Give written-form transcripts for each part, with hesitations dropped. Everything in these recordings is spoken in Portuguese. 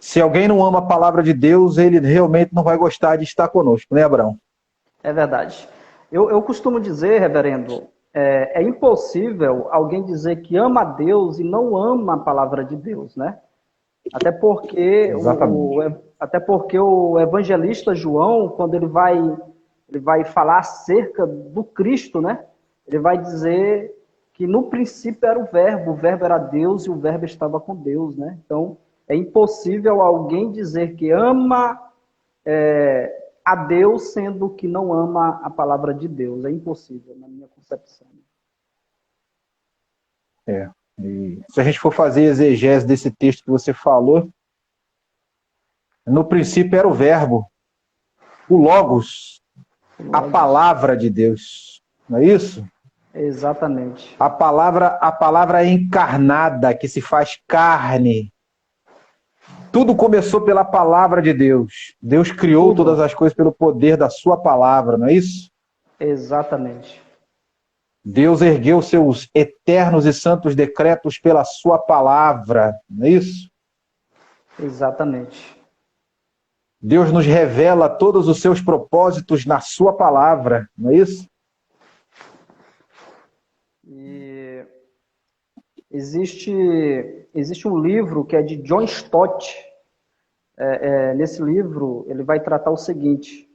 Se alguém não ama a palavra de Deus, ele realmente não vai gostar de estar conosco, né, Abraão? É verdade. Eu costumo dizer, reverendo, é impossível alguém dizer que ama a Deus e não ama a palavra de Deus, né? Até porque Exatamente. até porque o evangelista João, quando ele vai falar acerca do Cristo, né? Ele vai dizer que no princípio era o verbo era Deus e o verbo estava com Deus, né? Então, é impossível alguém dizer que ama a Deus sendo que não ama a palavra de Deus. É impossível, na minha concepção. É. E se a gente for fazer exegese desse texto que você falou, no princípio era o verbo, o Logos, a Logos. palavra de Deus. Não é isso? Exatamente. A palavra encarnada que se faz carne. Tudo começou pela palavra de Deus. Deus criou todas Tudo. as coisas pelo poder da sua palavra, não é isso? Exatamente. Deus ergueu seus eternos e santos decretos pela sua palavra, não é isso? Exatamente. Deus nos revela todos os seus propósitos na sua palavra, não é isso? E existe um livro que é de John Stott. Nesse livro, ele vai tratar o seguinte: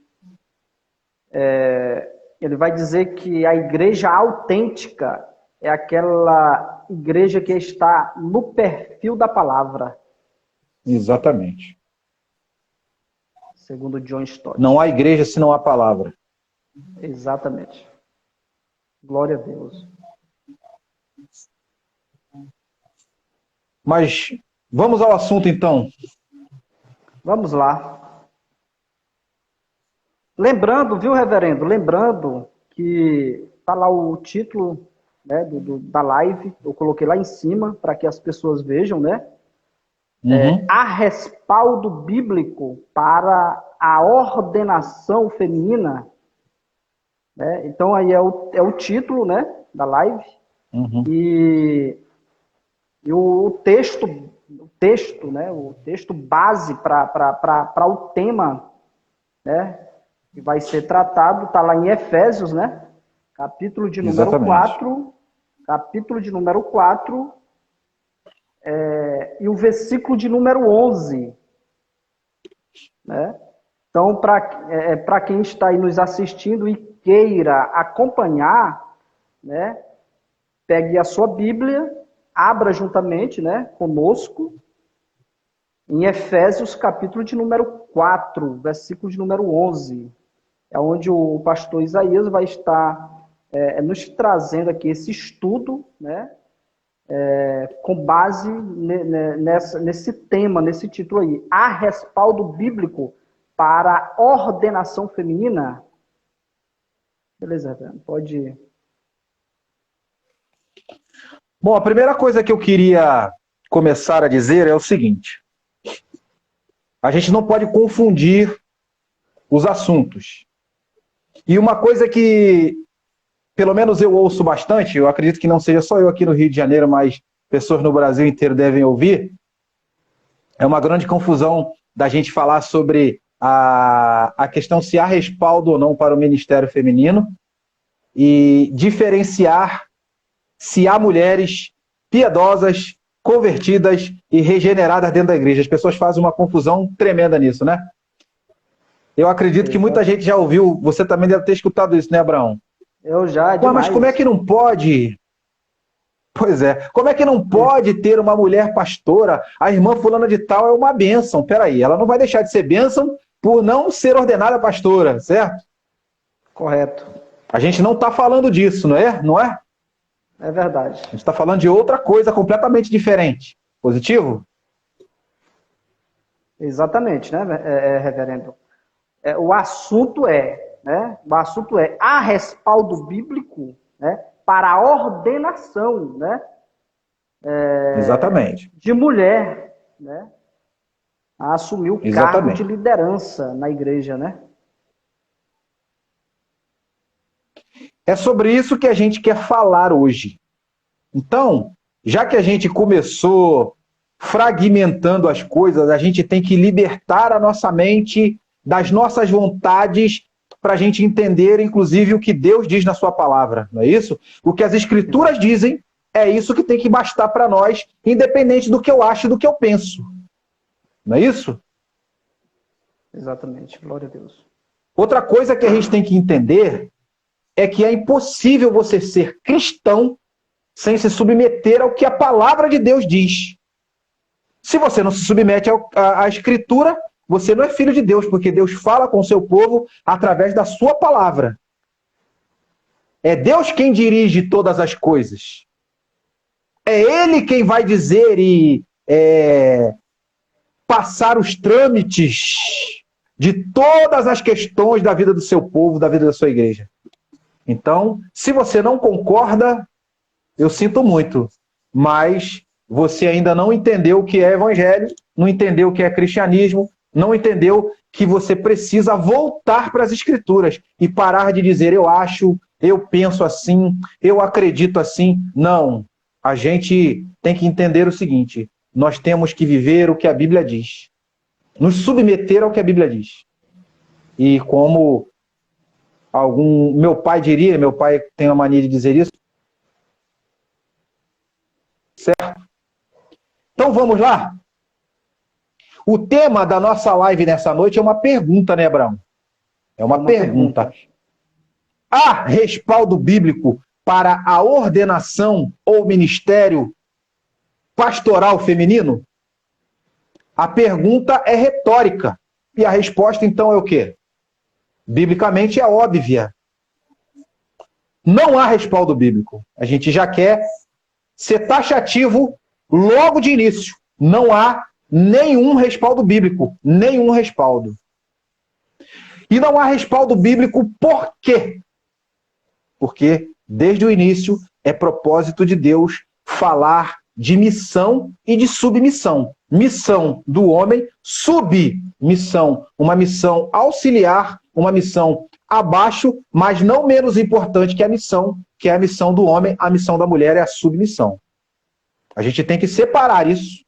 ele vai dizer que a igreja autêntica é aquela igreja que está no perfil da palavra, Exatamente. segundo John Não Stott. há igreja se não há palavra. Exatamente. Glória a Deus. Mas vamos ao assunto então. Vamos lá. Lembrando, viu, reverendo? Lembrando que está lá o título, né, da live, eu coloquei lá em cima para que as pessoas vejam, né? Uhum. Há respaldo bíblico para a ordenação feminina, né? Então aí é o título, né, da live. Uhum. E o texto base para o tema, né, que vai ser tratado, está lá em Efésios, né? Capítulo de número Exatamente. 4, capítulo de número 4, e o versículo de número 11, né? Então, para quem está aí nos assistindo e queira acompanhar, né, pegue a sua Bíblia, abra juntamente, né, conosco, em Efésios, capítulo de número 4, versículo de número 11. É onde o pastor Isaías vai estar nos trazendo aqui esse estudo, né, com base nesse tema, nesse título aí. Há respaldo bíblico para a ordenação feminina? Beleza, pode ir. Bom, a primeira coisa que eu queria começar a dizer é o seguinte: a gente não pode confundir os assuntos. E uma coisa que, pelo menos eu ouço bastante, eu acredito que não seja só eu aqui no Rio de Janeiro, mas pessoas no Brasil inteiro devem ouvir, é uma grande confusão da gente falar sobre a questão se há respaldo ou não para o ministério feminino e diferenciar se há mulheres piedosas, convertidas e regeneradas dentro da igreja. As pessoas fazem uma confusão tremenda nisso, né? Eu acredito que muita gente já ouviu, você também deve ter escutado isso, né, Abraão? Eu já, Pô, mas como é demais. que não pode? Pois é, como é que não pode ter uma mulher pastora? A irmã fulana de tal é uma bênção. Peraí, ela não vai deixar de ser bênção por não ser ordenada pastora, certo? Correto. A gente não está falando disso, não é? Não é? É verdade. A gente está falando de outra coisa completamente diferente. Positivo? Exatamente, né, reverendo? O assunto né? O assunto há respaldo bíblico, né, para a ordenação, né, Exatamente. de mulher, né, a assumir o cargo de Exatamente. liderança na igreja, né? É sobre isso que a gente quer falar hoje. Então, já que a gente começou fragmentando as coisas, a gente tem que libertar a nossa mente das nossas vontades para a gente entender, inclusive, o que Deus diz na sua palavra, não é isso? O que as Escrituras dizem é isso que tem que bastar para nós, independente do que eu acho e do que eu penso. Não é isso? Exatamente, glória a Deus. Outra coisa que a gente tem que entender é que é impossível você ser cristão sem se submeter ao que a palavra de Deus diz. Se você não se submete à Escritura, você não é filho de Deus, porque Deus fala com o seu povo através da sua palavra. É Deus quem dirige todas as coisas. É Ele quem vai dizer e passar os trâmites de todas as questões da vida do seu povo, da vida da sua igreja. Então, se você não concorda, eu sinto muito, mas você ainda não entendeu o que é evangelho, não entendeu o que é cristianismo, não entendeu que você precisa voltar para as Escrituras e parar de dizer eu acho, eu penso assim, eu acredito assim. Não. A gente tem que entender o seguinte: nós temos que viver o que a Bíblia diz. Nos submeter ao que a Bíblia diz. E como meu pai diria, meu pai tem a mania de dizer isso, certo? Então vamos lá? O tema da nossa live nessa noite é uma pergunta, né, Abraão? É uma pergunta. Há respaldo bíblico para a ordenação ou ministério pastoral feminino? A pergunta é retórica. E a resposta, então, é o quê? Biblicamente é óbvia. Não há respaldo bíblico. A gente já quer ser taxativo logo de início. Não há nenhum respaldo bíblico. Nenhum respaldo. E não há respaldo bíblico por quê? Porque, desde o início, é propósito de Deus falar de missão e de submissão. Missão do homem, submissão. Uma missão auxiliar, uma missão abaixo, mas não menos importante que a missão do homem, a missão da mulher é a submissão. A gente tem que separar isso.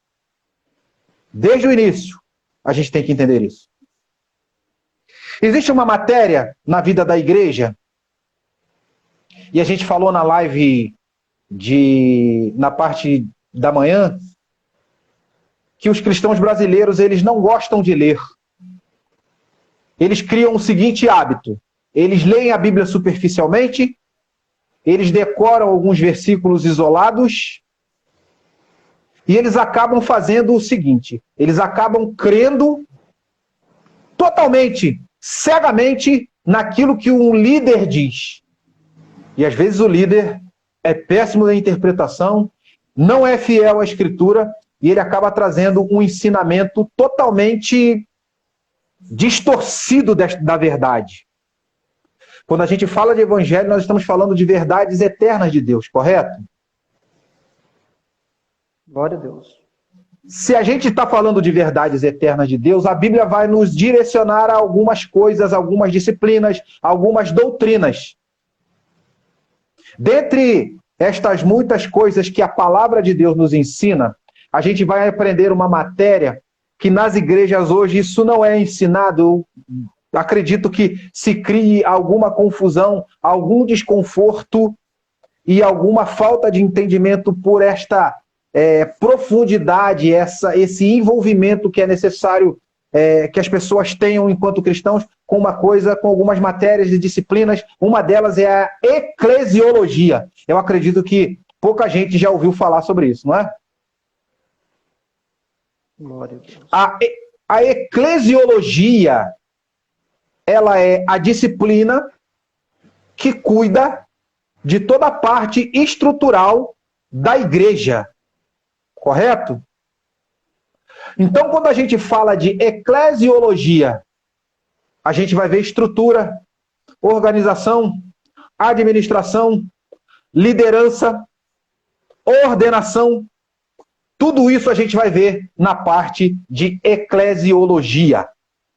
Desde o início, a gente tem que entender isso. Existe uma matéria na vida da igreja, e a gente falou na live na parte da manhã, que os cristãos brasileiros, eles não gostam de ler. Eles criam o seguinte hábito: eles leem a Bíblia superficialmente, eles decoram alguns versículos isolados, e eles acabam fazendo o seguinte: eles acabam crendo totalmente, cegamente, naquilo que um líder diz. E às vezes o líder é péssimo na interpretação, não é fiel à Escritura, e ele acaba trazendo um ensinamento totalmente distorcido da verdade. Quando a gente fala de evangelho, nós estamos falando de verdades eternas de Deus, correto? Glória a Deus. Se a gente está falando de verdades eternas de Deus, a Bíblia vai nos direcionar a algumas coisas, algumas disciplinas, algumas doutrinas. Dentre estas muitas coisas que a palavra de Deus nos ensina, a gente vai aprender uma matéria que nas igrejas hoje isso não é ensinado. Eu acredito que se crie alguma confusão, algum desconforto e alguma falta de entendimento por esta profundidade, esse envolvimento que é necessário que as pessoas tenham enquanto cristãos com algumas matérias de disciplinas. Uma delas é a eclesiologia. Eu acredito que pouca gente já ouviu falar sobre isso, não é? Glória a Deus. A eclesiologia, ela é a disciplina que cuida de toda a parte estrutural da igreja. Correto? Então, quando a gente fala de eclesiologia, a gente vai ver estrutura, organização, administração, liderança, ordenação. Tudo isso a gente vai ver na parte de eclesiologia.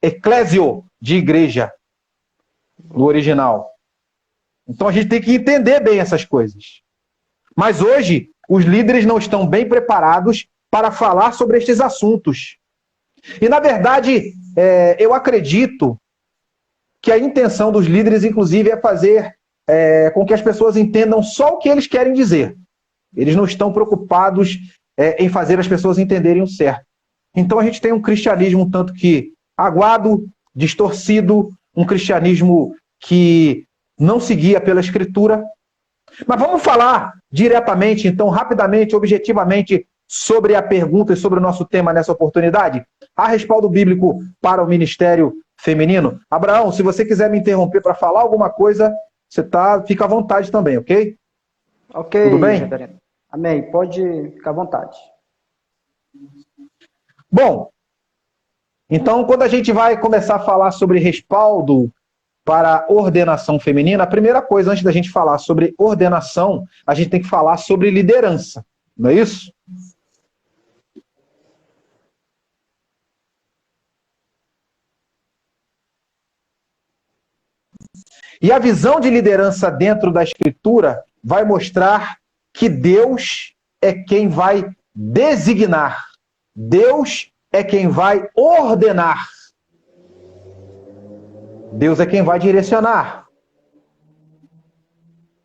Eclesio, de igreja, no original. Então a gente tem que entender bem essas coisas. Mas hoje, os líderes não estão bem preparados para falar sobre estes assuntos. E, na verdade, eu acredito que a intenção dos líderes, inclusive, é fazer com que as pessoas entendam só o que eles querem dizer. Eles não estão preocupados em fazer as pessoas entenderem o certo. Então, a gente tem um cristianismo um tanto que aguado, distorcido, um cristianismo que não se guia pela Escritura. Mas vamos falar diretamente, então, rapidamente, objetivamente, sobre a pergunta e sobre o nosso tema nessa oportunidade? Há respaldo bíblico para o ministério feminino? Abraão, se você quiser me interromper para falar alguma coisa, fica à vontade também, ok? Ok, tudo bem? reverendo. Amém. Pode ficar à vontade. Bom, então, quando a gente vai começar a falar sobre respaldo para a ordenação feminina, a primeira coisa, antes da gente falar sobre ordenação, a gente tem que falar sobre liderança, não é isso? E a visão de liderança dentro da Escritura vai mostrar que Deus é quem vai designar. Deus é quem vai ordenar. Deus é quem vai direcionar.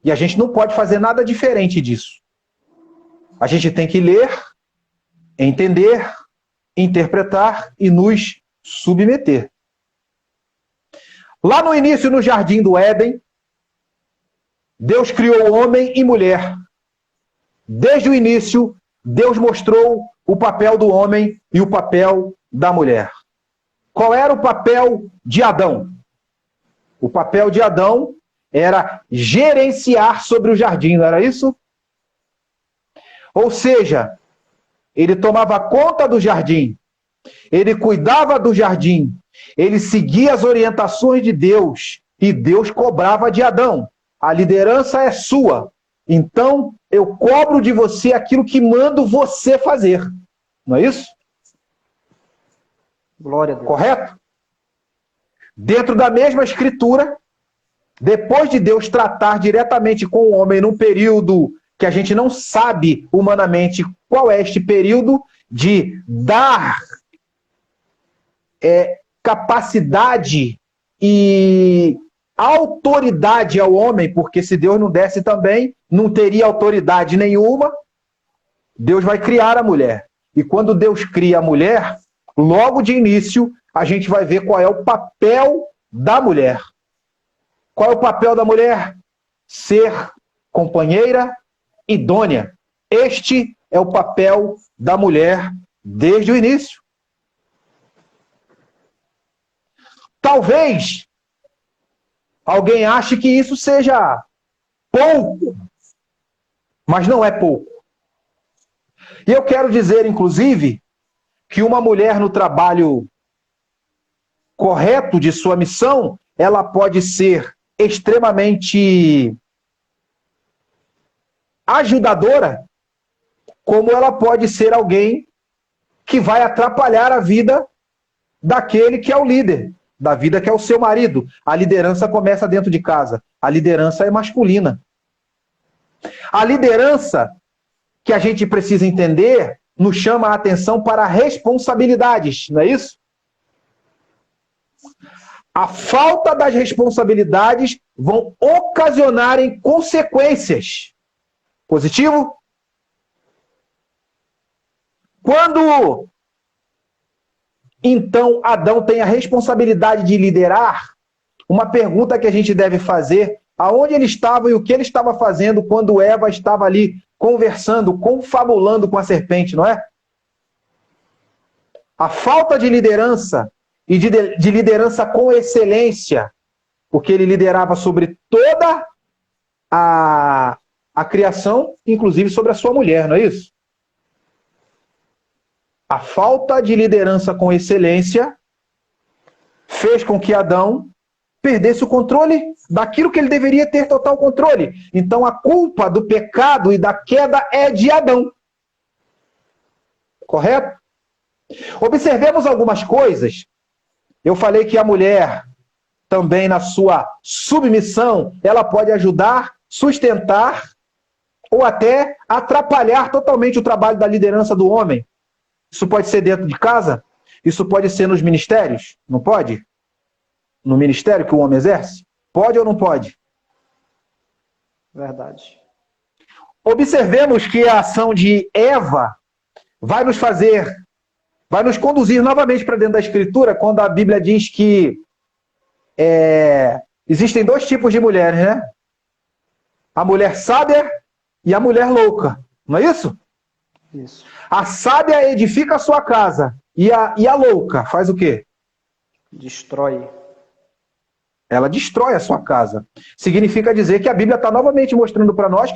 E a gente não pode fazer nada diferente disso. A gente tem que ler, entender, interpretar e nos submeter. Lá no início, no jardim do Éden, Deus criou homem e mulher. Desde o início, Deus mostrou o papel do homem e o papel da mulher. Qual era o papel de Adão? O papel de Adão era gerenciar sobre o jardim, não era isso? Ou seja, ele tomava conta do jardim, ele cuidava do jardim, ele seguia as orientações de Deus e Deus cobrava de Adão. A liderança é sua, então eu cobro de você aquilo que mando você fazer. Não é isso? Glória a Deus. Correto? Dentro da mesma escritura, depois de Deus tratar diretamente com o homem num período que a gente não sabe humanamente qual é este período, de dar capacidade e autoridade ao homem, porque se Deus não desse também, não teria autoridade nenhuma. Deus vai criar a mulher. E quando Deus cria a mulher, logo de início, a gente vai ver qual é o papel da mulher. Qual é o papel da mulher? Ser companheira idônea. Este é o papel da mulher desde o início. Talvez alguém ache que isso seja pouco, mas não é pouco. E eu quero dizer, inclusive, que uma mulher no trabalho correto de sua missão, ela pode ser extremamente ajudadora, como ela pode ser alguém que vai atrapalhar a vida daquele que é o líder, da vida que é o seu marido. A liderança começa dentro de casa. A liderança é masculina. A liderança que a gente precisa entender nos chama a atenção para responsabilidades, não é isso? A falta das responsabilidades vão ocasionar em consequências. Positivo? Quando, então, Adão tem a responsabilidade de liderar, uma pergunta que a gente deve fazer, aonde ele estava e o que ele estava fazendo quando Eva estava ali conversando, confabulando com a serpente, não é? A falta de liderança e de liderança com excelência, porque ele liderava sobre toda a criação, inclusive sobre a sua mulher, não é isso? A falta de liderança com excelência fez com que Adão perdesse o controle daquilo que ele deveria ter total controle. Então a culpa do pecado e da queda é de Adão. Correto? Observemos algumas coisas. Eu falei que a mulher, também na sua submissão, ela pode ajudar, sustentar ou até atrapalhar totalmente o trabalho da liderança do homem. Isso pode ser dentro de casa? Isso pode ser nos ministérios? Não pode? No ministério que o homem exerce? Pode ou não pode? Verdade. Observemos que a ação de Eva vai nos conduzir novamente para dentro da Escritura, quando a Bíblia diz que existem dois tipos de mulheres, né? A mulher sábia e a mulher louca. Não é isso? Isso. A sábia edifica a sua casa. E a louca faz o quê? Destrói. Ela destrói a sua casa. Significa dizer que a Bíblia está novamente mostrando para nós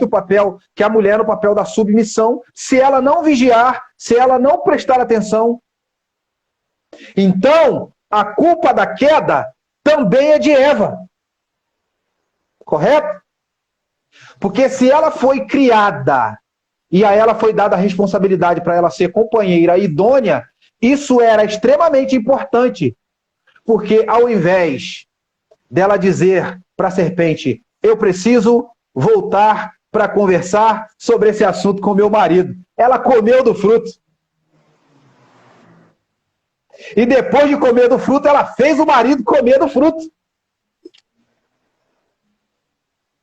que a mulher no papel da submissão, se ela não vigiar, se ela não prestar atenção. Então, a culpa da queda também é de Eva. Correto? Porque se ela foi criada e a ela foi dada a responsabilidade para ela ser companheira idônea, isso era extremamente importante. Porque ao invés dela dizer para a serpente, eu preciso voltar para conversar sobre esse assunto com meu marido, ela comeu do fruto. E depois de comer do fruto, ela fez o marido comer do fruto.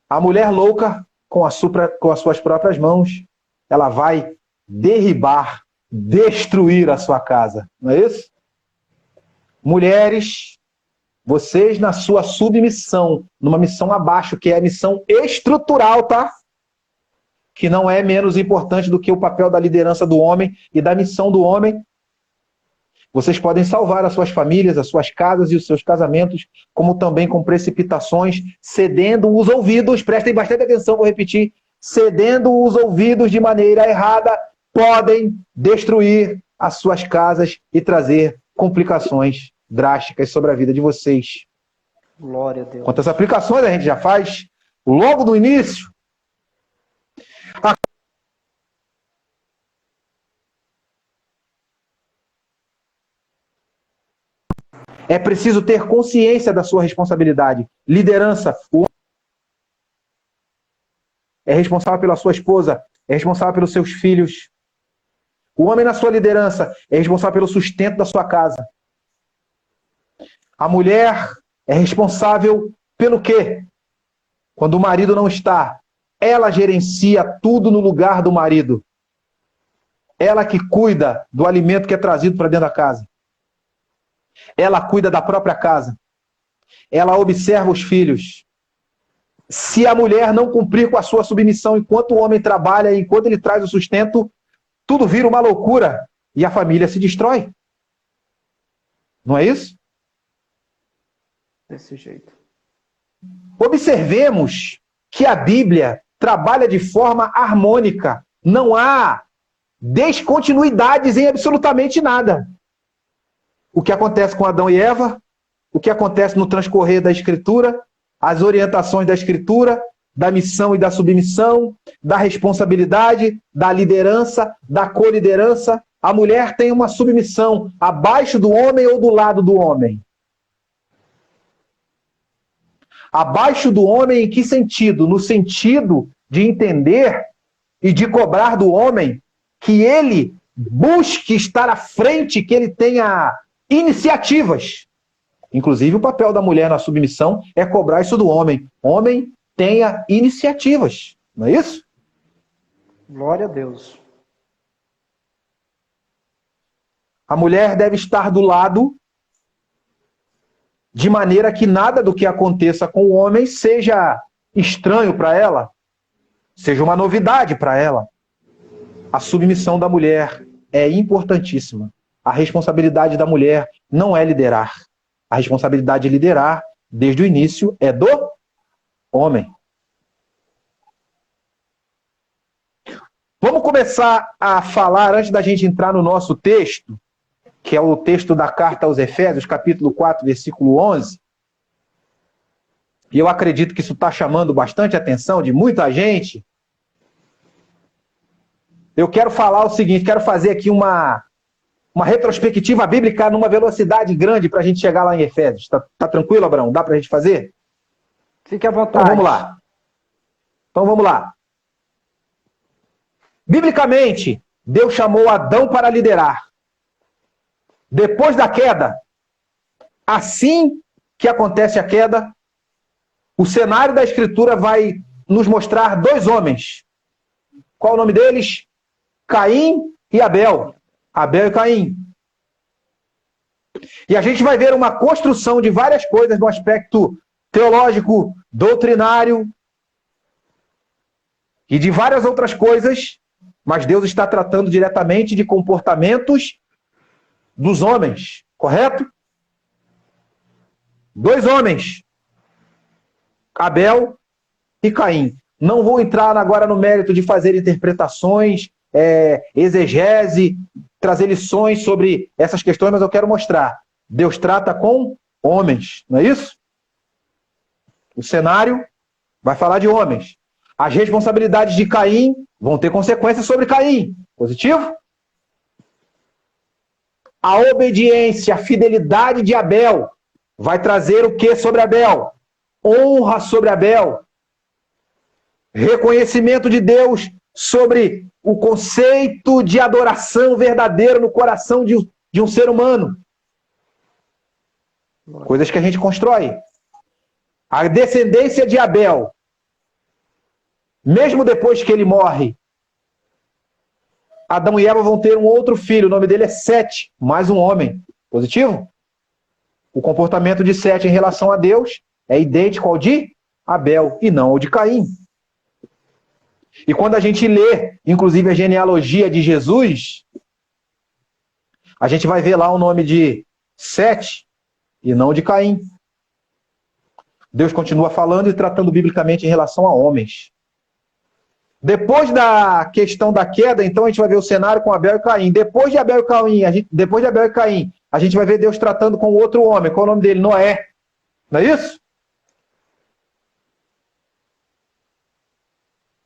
A mulher louca, com as suas próprias mãos, ela vai derribar, destruir a sua casa. Não é isso? Mulheres, vocês na sua submissão, numa missão abaixo, que é a missão estrutural, tá? Que não é menos importante do que o papel da liderança do homem e da missão do homem. Vocês podem salvar as suas famílias, as suas casas e os seus casamentos, como também com precipitações, cedendo os ouvidos, prestem bastante atenção, vou repetir, cedendo os ouvidos de maneira errada, podem destruir as suas casas e trazer complicações drásticas sobre a vida de vocês. Glória a Deus. Quantas aplicações a gente já faz logo no início? É preciso ter consciência da sua responsabilidade. Liderança. O homem é responsável pela sua esposa, é responsável pelos seus filhos. O homem na sua liderança é responsável pelo sustento da sua casa. A mulher é responsável pelo quê? Quando o marido não está, ela gerencia tudo no lugar do marido. Ela que cuida do alimento que é trazido para dentro da casa. Ela cuida da própria casa. Ela observa os filhos. Se a mulher não cumprir com a sua submissão enquanto o homem trabalha, enquanto ele traz o sustento, tudo vira uma loucura e a família se destrói. Não é isso? Desse jeito. Observemos que a Bíblia trabalha de forma harmônica. Não há descontinuidades em absolutamente nada. O que acontece com Adão e Eva, o que acontece no transcorrer da Escritura, as orientações da Escritura, da missão e da submissão, da responsabilidade, da liderança, da coliderança. A mulher tem uma submissão abaixo do homem ou do lado do homem? Abaixo do homem em que sentido? No sentido de entender e de cobrar do homem que ele busque estar à frente, que ele tenha iniciativas. Inclusive, o papel da mulher na submissão é cobrar isso do homem. Homem, tenha iniciativas. Não é isso? Glória a Deus. A mulher deve estar do lado de maneira que nada do que aconteça com o homem seja estranho para ela, seja uma novidade para ela. A submissão da mulher é importantíssima. A responsabilidade da mulher não é liderar. A responsabilidade de liderar, desde o início, é do homem. Vamos começar a falar, antes da gente entrar no nosso texto, que é o texto da carta aos Efésios, capítulo 4, versículo 11. E eu acredito que isso está chamando bastante a atenção de muita gente. Eu quero falar o seguinte, quero fazer aqui uma retrospectiva bíblica numa velocidade grande para a gente chegar lá em Efésios. Tá tranquilo, Abraão? Dá para a gente fazer? Fique à vontade. Então vamos lá. Biblicamente, Deus chamou Adão para liderar. Depois da queda, assim que acontece a queda, o cenário da Escritura vai nos mostrar dois homens. Qual o nome deles? Caim e Abel. Abel e Caim. E a gente vai ver uma construção de várias coisas no aspecto teológico, doutrinário e de várias outras coisas, mas Deus está tratando diretamente de comportamentos dos homens, correto? Dois homens, Abel e Caim. Não vou entrar agora no mérito de fazer interpretações, exegese, trazer lições sobre essas questões, mas eu quero mostrar. Deus trata com homens, não é isso? O cenário vai falar de homens. As responsabilidades de Caim vão ter consequências sobre Caim. Positivo? A obediência, a fidelidade de Abel vai trazer o que sobre Abel? Honra sobre Abel. Reconhecimento de Deus sobre o conceito de adoração verdadeiro no coração de um ser humano. Coisas que a gente constrói. A descendência de Abel, mesmo depois que ele morre, Adão e Eva vão ter um outro filho, o nome dele é Sete, mais um homem. Positivo? O comportamento de Sete em relação a Deus é idêntico ao de Abel e não ao de Caim. E quando a gente lê, inclusive, a genealogia de Jesus, a gente vai ver lá o nome de Sete e não de Caim. Deus continua falando e tratando biblicamente em relação a homens. Depois da questão da queda, então a gente vai ver o cenário com Abel e Caim. Depois de Abel e Caim, a gente vai ver Deus tratando com outro homem. Qual é o nome dele? Noé. Não é isso?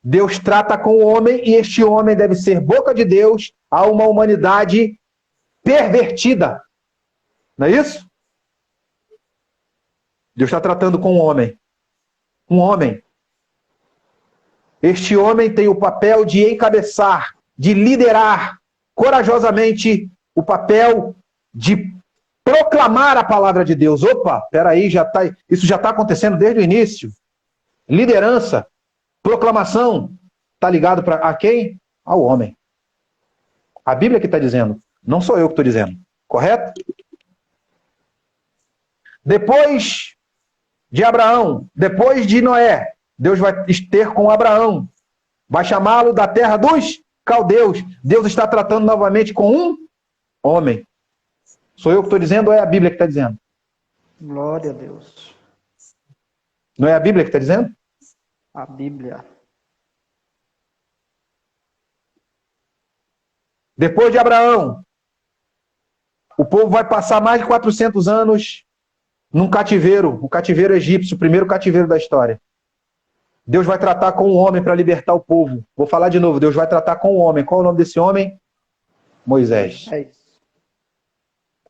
Deus trata com o homem e este homem deve ser boca de Deus a uma humanidade pervertida. Não é isso? Deus está tratando com um homem. Um homem. Este homem tem o papel de encabeçar, de liderar corajosamente o papel de proclamar a palavra de Deus. Opa, peraí, isso já está acontecendo desde o início. Liderança, proclamação, está ligado a quem? Ao homem. A Bíblia que está dizendo, não sou eu que estou dizendo. Correto? Depois de Abraão, depois de Noé, Deus vai ter com Abraão. Vai chamá-lo da terra dos caldeus. Deus está tratando novamente com um homem. Sou eu que estou dizendo ou é a Bíblia que está dizendo? Glória a Deus. Não é a Bíblia que está dizendo? A Bíblia. Depois de Abraão, o povo vai passar mais de 400 anos num cativeiro, o cativeiro egípcio, o primeiro cativeiro da história. Deus vai tratar com um homem para libertar o povo. Vou falar de novo, Deus vai tratar com um homem. Qual é o nome desse homem? Moisés. É isso.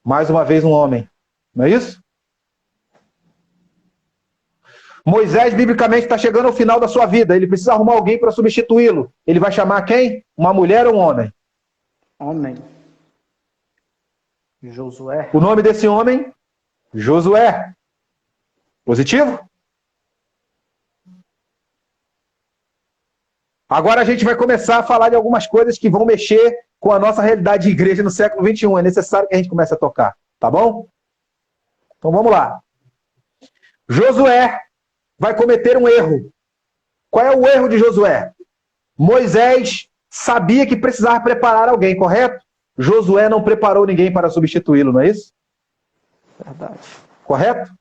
Mais uma vez um homem. Não é isso? Moisés, biblicamente, está chegando ao final da sua vida. Ele precisa arrumar alguém para substituí-lo. Ele vai chamar quem? Uma mulher ou um homem? Homem. Josué. O nome desse homem? Josué. Positivo? Agora a gente vai começar a falar de algumas coisas que vão mexer com a nossa realidade de igreja no século XXI. É necessário que a gente comece a tocar. Tá bom? Então vamos lá. Josué vai cometer um erro. Qual é o erro de Josué? Moisés sabia que precisava preparar alguém, correto? Josué não preparou ninguém para substituí-lo, não é isso? Verdade. Correto?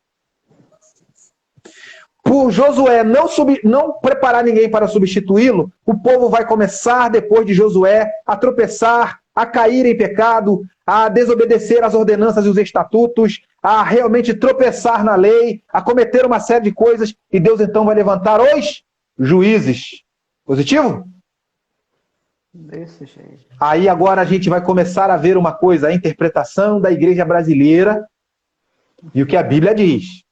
Por Josué não preparar ninguém para substituí-lo, o povo vai começar, depois de Josué, a tropeçar, a cair em pecado, a desobedecer às ordenanças e os estatutos, a realmente tropeçar na lei, a cometer uma série de coisas, e Deus então vai levantar os juízes. Positivo? Desse jeito. Aí agora a gente vai começar a ver uma coisa, a interpretação da igreja brasileira e o que a Bíblia diz.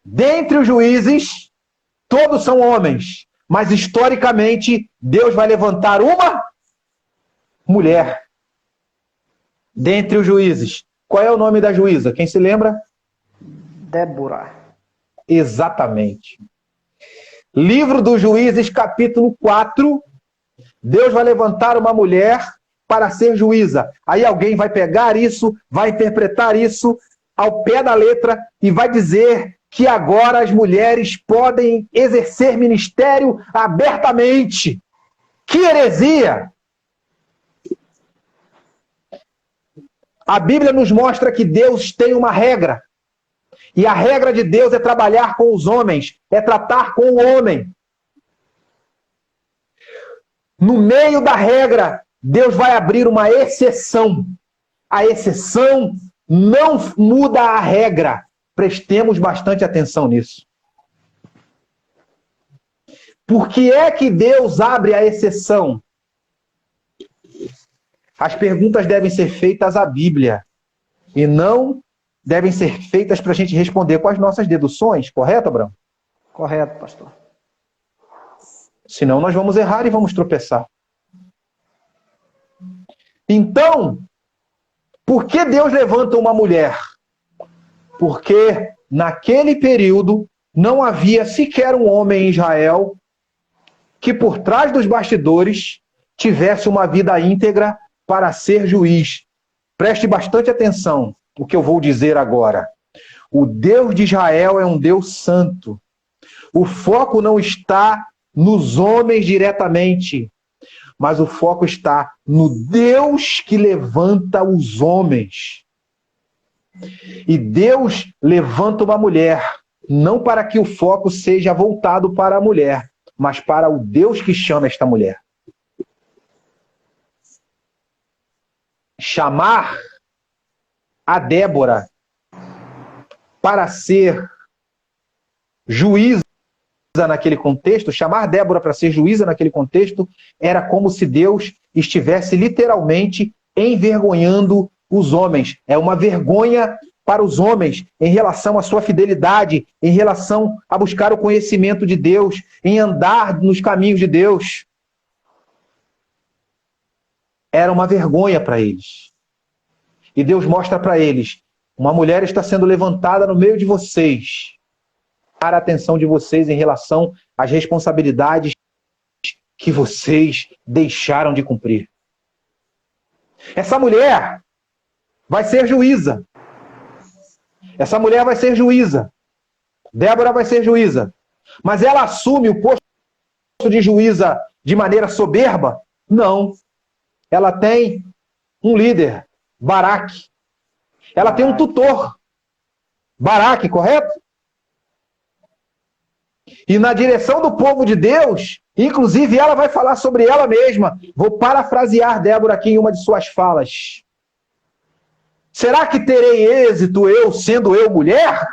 Dentre os juízes, todos são homens, mas historicamente Deus vai levantar uma mulher. Dentre os juízes, Qual é o nome da juíza? Quem se lembra? Débora. Exatamente. Livro dos Juízes, capítulo 4. Deus vai levantar uma mulher para ser juíza. Aí alguém vai pegar isso, vai interpretar isso ao pé da letra e vai dizer que agora as mulheres podem exercer ministério abertamente. Que heresia! A Bíblia nos mostra que Deus tem uma regra. E a regra de Deus é trabalhar com os homens, é tratar com o homem. No meio da regra, Deus vai abrir uma exceção. A exceção não muda a regra. Prestemos bastante atenção nisso. Por que é que Deus abre a exceção? As perguntas devem ser feitas à Bíblia e não devem ser feitas para a gente responder com as nossas deduções, correto, Abraão? Correto, pastor. Senão nós vamos errar e vamos tropeçar. Então, por que Deus levanta uma mulher? Porque naquele período não havia sequer um homem em Israel que por trás dos bastidores tivesse uma vida íntegra para ser juiz. Preste bastante atenção no que eu vou dizer agora. O Deus de Israel é um Deus santo. O foco não está nos homens diretamente, mas o foco está no Deus que levanta os homens. E Deus levanta uma mulher, não para que o foco seja voltado para a mulher, mas para o Deus que chama esta mulher. Chamar a Débora para ser juíza naquele contexto, chamar Débora para ser juíza naquele contexto, era como se Deus estivesse literalmente envergonhando os homens. É uma vergonha para os homens em relação à sua fidelidade, em relação a buscar o conhecimento de Deus, em andar nos caminhos de Deus. Era uma vergonha para eles. E Deus mostra para eles, uma mulher está sendo levantada no meio de vocês, para a atenção de vocês em relação às responsabilidades que vocês deixaram de cumprir. Essa mulher vai ser juíza. Essa mulher vai ser juíza. Débora vai ser juíza. Mas ela assume o posto de juíza de maneira soberba? Não. Ela tem um líder, Baraque. Ela tem um tutor, Baraque, correto? E na direção do povo de Deus, inclusive ela vai falar sobre ela mesma. Vou parafrasear Débora aqui em uma de suas falas. Será que terei êxito eu, sendo eu mulher?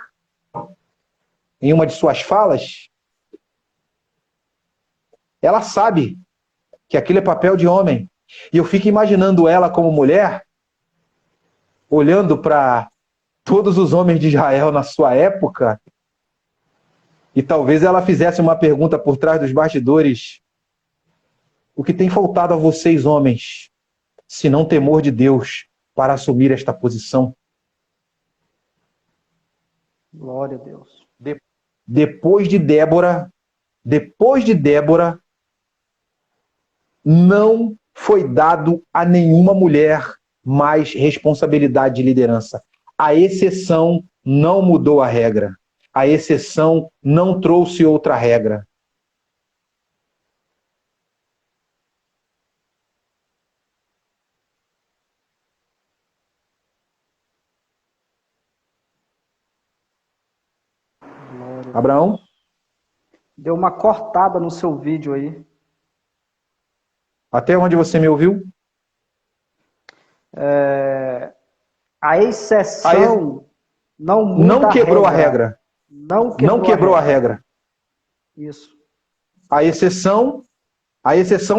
Em uma de suas falas. Ela sabe que aquilo é papel de homem. E eu fico imaginando ela como mulher, olhando para todos os homens de Israel na sua época, e talvez ela fizesse uma pergunta por trás dos bastidores: o que tem faltado a vocês, homens, se não temor de Deus, para assumir esta posição? Glória a Deus. Depois de Débora, não foi dado a nenhuma mulher mais responsabilidade de liderança. A exceção não mudou a regra. A exceção não trouxe outra regra. Abraão? Deu uma cortada no seu vídeo aí. Até onde você me ouviu? A exceção não muda não quebrou a regra. Não quebrou a regra. Isso. A exceção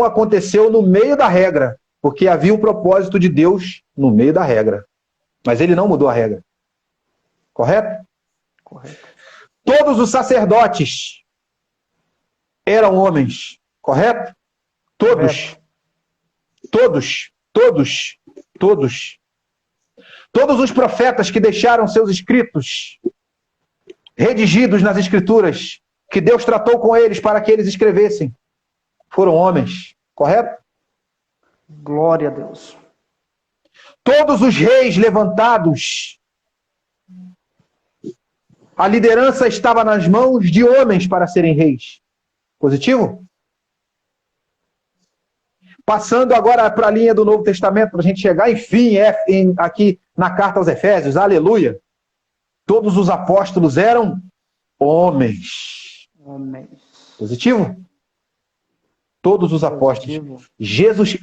aconteceu no meio da regra, porque havia um propósito de Deus no meio da regra. Mas ele não mudou a regra. Correto? Correto. Todos os sacerdotes eram homens. Correto? Todos. Correto. Todos. Todos os profetas que deixaram seus escritos redigidos nas escrituras, que Deus tratou com eles para que eles escrevessem, foram homens, correto? Glória a Deus. Todos os reis levantados, a liderança estava nas mãos de homens para serem reis. Positivo? Passando agora para a linha do Novo Testamento, para a gente chegar, enfim, aqui na carta aos Efésios, aleluia. Todos os apóstolos eram homens. Homens. Positivo? Todos os apóstolos. Positivo. Jesus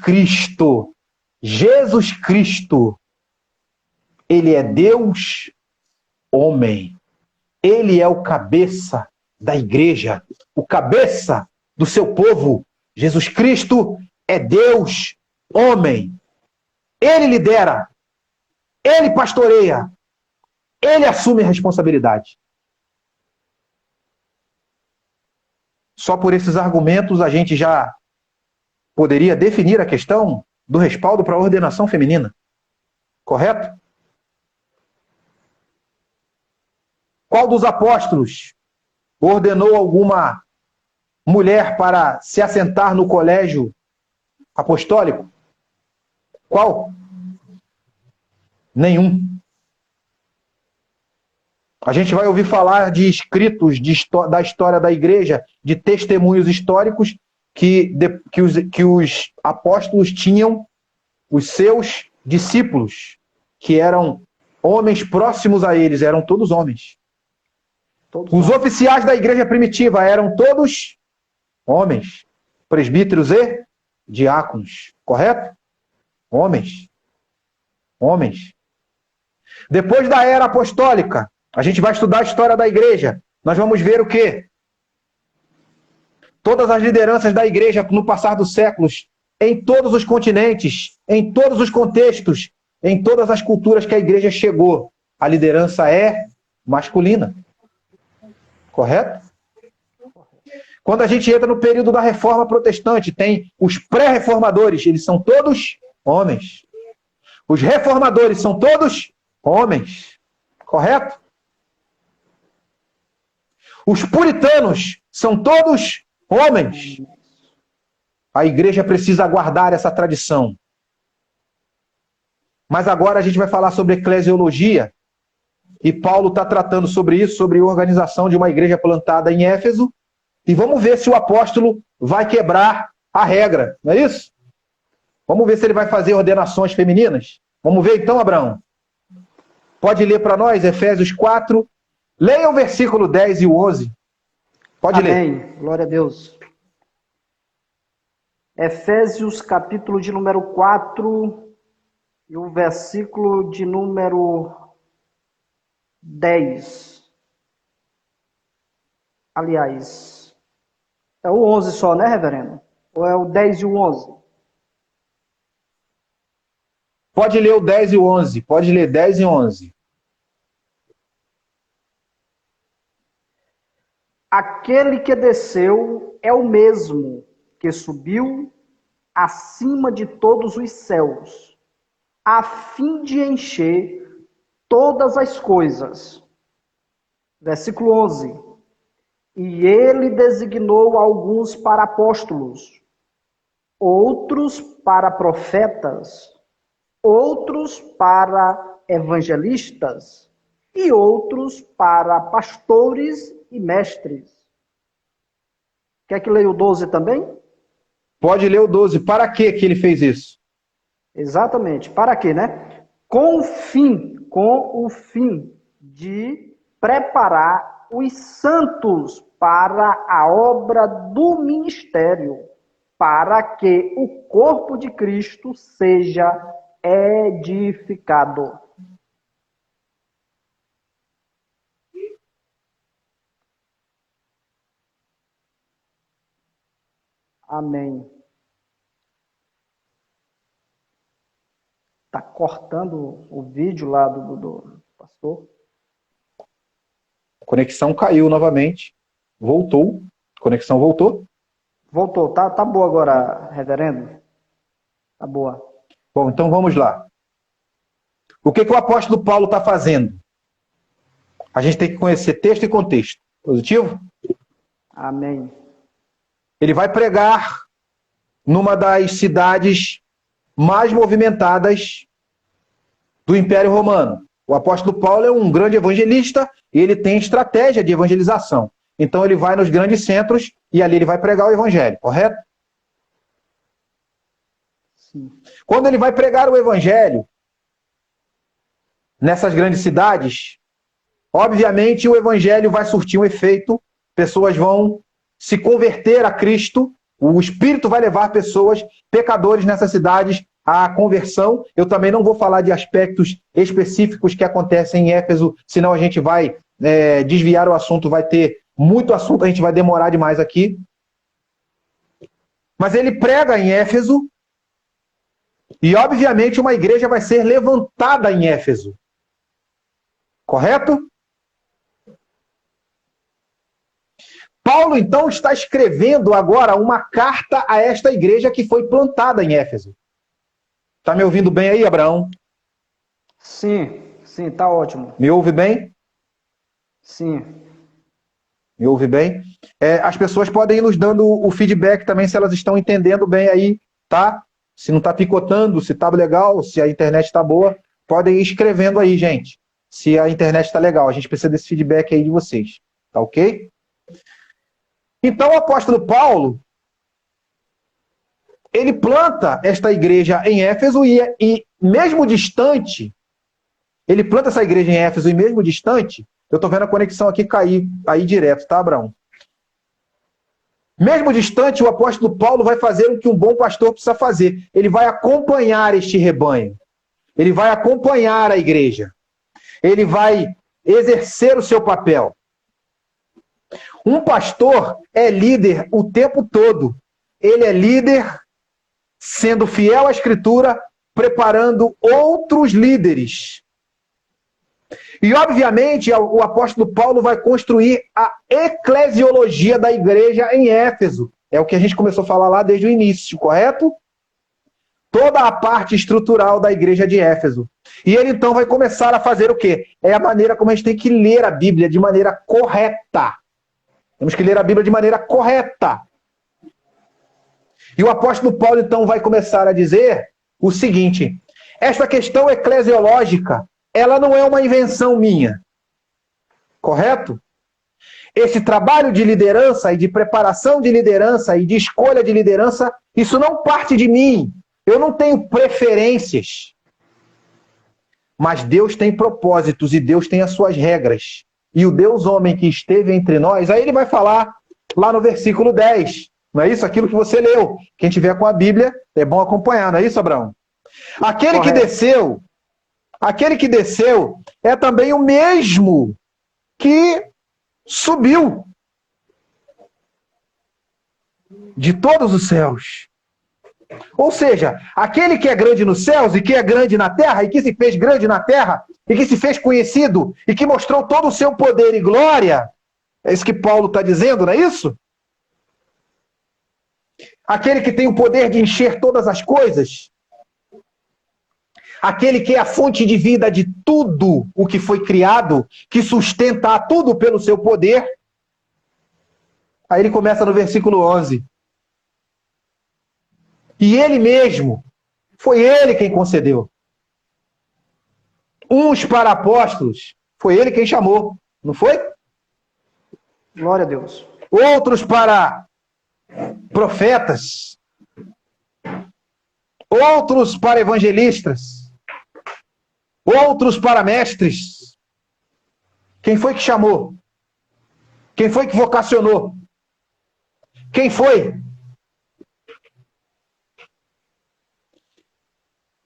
Cristo, ele é Deus, homem. Ele é o cabeça da igreja, o cabeça do seu povo. Jesus Cristo é Deus, homem. Ele lidera, ele pastoreia, ele assume a responsabilidade. Só por esses argumentos a gente já poderia definir a questão do respaldo para a ordenação feminina. Correto? Qual dos apóstolos ordenou alguma mulher para se assentar no colégio apostólico? Qual? Nenhum. A gente vai ouvir falar de escritos da história da igreja, de testemunhos históricos que os apóstolos tinham os seus discípulos, que eram homens próximos a eles, eram todos homens. Os oficiais da igreja primitiva eram todos homens, presbíteros e diáconos, correto? Homens. Homens. Depois da era apostólica, a gente vai estudar a história da igreja. Nós vamos ver o quê? Todas as lideranças da igreja no passar dos séculos, em todos os continentes, em todos os contextos, em todas as culturas que a igreja chegou, a liderança é masculina. Correto? Quando a gente entra no período da reforma protestante, tem os pré-reformadores, eles são todos homens. Os reformadores são todos homens. Correto? Os puritanos são todos homens. A igreja precisa guardar essa tradição. Mas agora a gente vai falar sobre eclesiologia. E Paulo está tratando sobre isso, sobre a organização de uma igreja plantada em Éfeso. E vamos ver se o apóstolo vai quebrar a regra. Não é isso? Vamos ver se ele vai fazer ordenações femininas. Vamos ver então, Abraão? Pode ler para nós, Efésios 4. Leia o versículo 10 e o 11. Pode ler. Amém. Glória a Deus. Efésios, capítulo de número 4, e o versículo de número 10. Aliás, é o 11 só, né, reverendo? Ou é o 10 e o 11? Pode ler o 10 e o 11. Pode ler 10 e 11. Aquele que desceu é o mesmo que subiu acima de todos os céus, a fim de encher todas as coisas. Versículo 11. E ele designou alguns para apóstolos, outros para profetas, outros para evangelistas e outros para pastores e mestres. Quer que leia o 12 também? Pode ler o 12. Para que ele fez isso? Exatamente. Para quê, né? Com o fim de preparar os santos para a obra do ministério, para que o corpo de Cristo seja edificado. Amém. Está cortando o vídeo lá do pastor. A conexão caiu novamente. Voltou. A conexão voltou. Voltou. Tá boa agora, reverendo? Tá boa. Bom, então vamos lá. O que o apóstolo Paulo está fazendo? A gente tem que conhecer texto e contexto. Positivo? Amém. Ele vai pregar numa das cidades mais movimentadas do Império Romano. O apóstolo Paulo é um grande evangelista e ele tem estratégia de evangelização. Então ele vai nos grandes centros e ali ele vai pregar o evangelho, correto? Sim. Quando ele vai pregar o evangelho nessas grandes cidades, obviamente o evangelho vai surtir um efeito, pessoas vão se converter a Cristo, o Espírito vai levar pessoas, pecadores nessas cidades, à conversão. Eu também não vou falar de aspectos específicos que acontecem em Éfeso, senão a gente vai desviar o assunto, vai ter muito assunto, a gente vai demorar demais aqui. Mas ele prega em Éfeso, e obviamente uma igreja vai ser levantada em Éfeso. Correto? Paulo, então, está escrevendo agora uma carta a esta igreja que foi plantada em Éfeso. Está me ouvindo bem aí, Abraão? Sim, está ótimo. Me ouve bem? Sim. Me ouve bem? As pessoas podem ir nos dando o feedback também se elas estão entendendo bem aí, tá? Se não está picotando, se está legal, se a internet está boa, podem ir escrevendo aí, gente. Se a internet está legal, a gente precisa desse feedback aí de vocês, tá ok? Então o apóstolo Paulo, ele planta esta igreja em Éfeso e mesmo distante, ele planta essa igreja em Éfeso e mesmo distante, eu estou vendo a conexão aqui cair aí direto, tá, Abraão? Mesmo distante, o apóstolo Paulo vai fazer o que um bom pastor precisa fazer. Ele vai acompanhar este rebanho. Ele vai acompanhar a igreja. Ele vai exercer o seu papel. Um pastor é líder o tempo todo. Ele é líder sendo fiel à Escritura, preparando outros líderes. E, obviamente, o apóstolo Paulo vai construir a eclesiologia da igreja em Éfeso. É o que a gente começou a falar lá desde o início, correto? Toda a parte estrutural da igreja de Éfeso. E ele, então, vai começar a fazer o quê? É a maneira como a gente tem que ler a Bíblia de maneira correta. Temos que ler a Bíblia de maneira correta. E o apóstolo Paulo, então, vai começar a dizer o seguinte: esta questão eclesiológica, ela não é uma invenção minha. Correto? Esse trabalho de liderança e de preparação de liderança e de escolha de liderança, isso não parte de mim. Eu não tenho preferências. Mas Deus tem propósitos e Deus tem as suas regras. E o Deus homem que esteve entre nós, aí ele vai falar lá no versículo 10. Não é isso? Aquilo que você leu. Quem tiver com a Bíblia, é bom acompanhar, não é isso, Abraão? Aquele que desceu é também o mesmo que subiu de todos os céus. Ou seja, aquele que é grande nos céus e que é grande na terra e que se fez grande na terra e que se fez conhecido e que mostrou todo o seu poder e glória, é isso que Paulo está dizendo, não é isso? Aquele que tem o poder de encher todas as coisas, aquele que é a fonte de vida de tudo o que foi criado, que sustenta a tudo pelo seu poder. Aí ele começa no versículo 11. E ele mesmo, foi ele quem concedeu. Uns para apóstolos, foi ele quem chamou, não foi? Glória a Deus. Outros para profetas, outros para evangelistas, outros para mestres. Quem foi que chamou? Quem foi que vocacionou? Quem foi?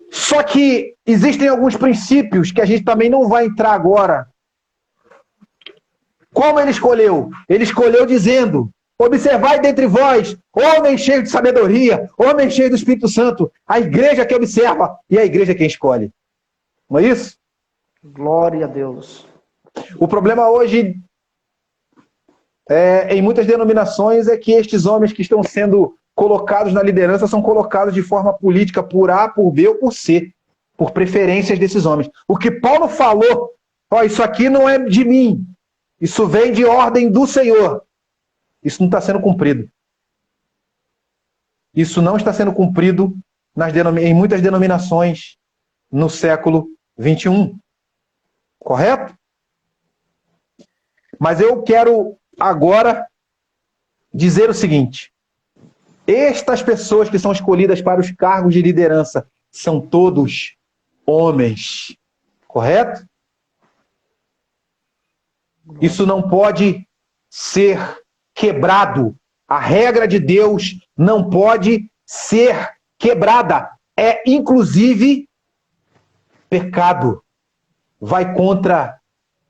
Só que existem alguns princípios que a gente também não vai entrar agora. Como ele escolheu? Ele escolheu dizendo: observai dentre vós, homem cheio de sabedoria, homem cheio do Espírito Santo. A igreja que observa e a igreja quem escolhe. Não é isso? Glória a Deus. O problema hoje, em muitas denominações, é que estes homens que estão sendo colocados na liderança são colocados de forma política por A, por B ou por C. por preferências desses homens. O que Paulo falou, ó, isso aqui não é de mim, isso vem de ordem do Senhor. Isso não está sendo cumprido. Isso não está sendo cumprido em muitas denominações no século XXI. Correto? Mas eu quero agora dizer o seguinte: estas pessoas que são escolhidas para os cargos de liderança são todos homens. Correto? Isso não pode ser quebrado. A regra de Deus não pode ser quebrada. É, inclusive, pecado. Vai contra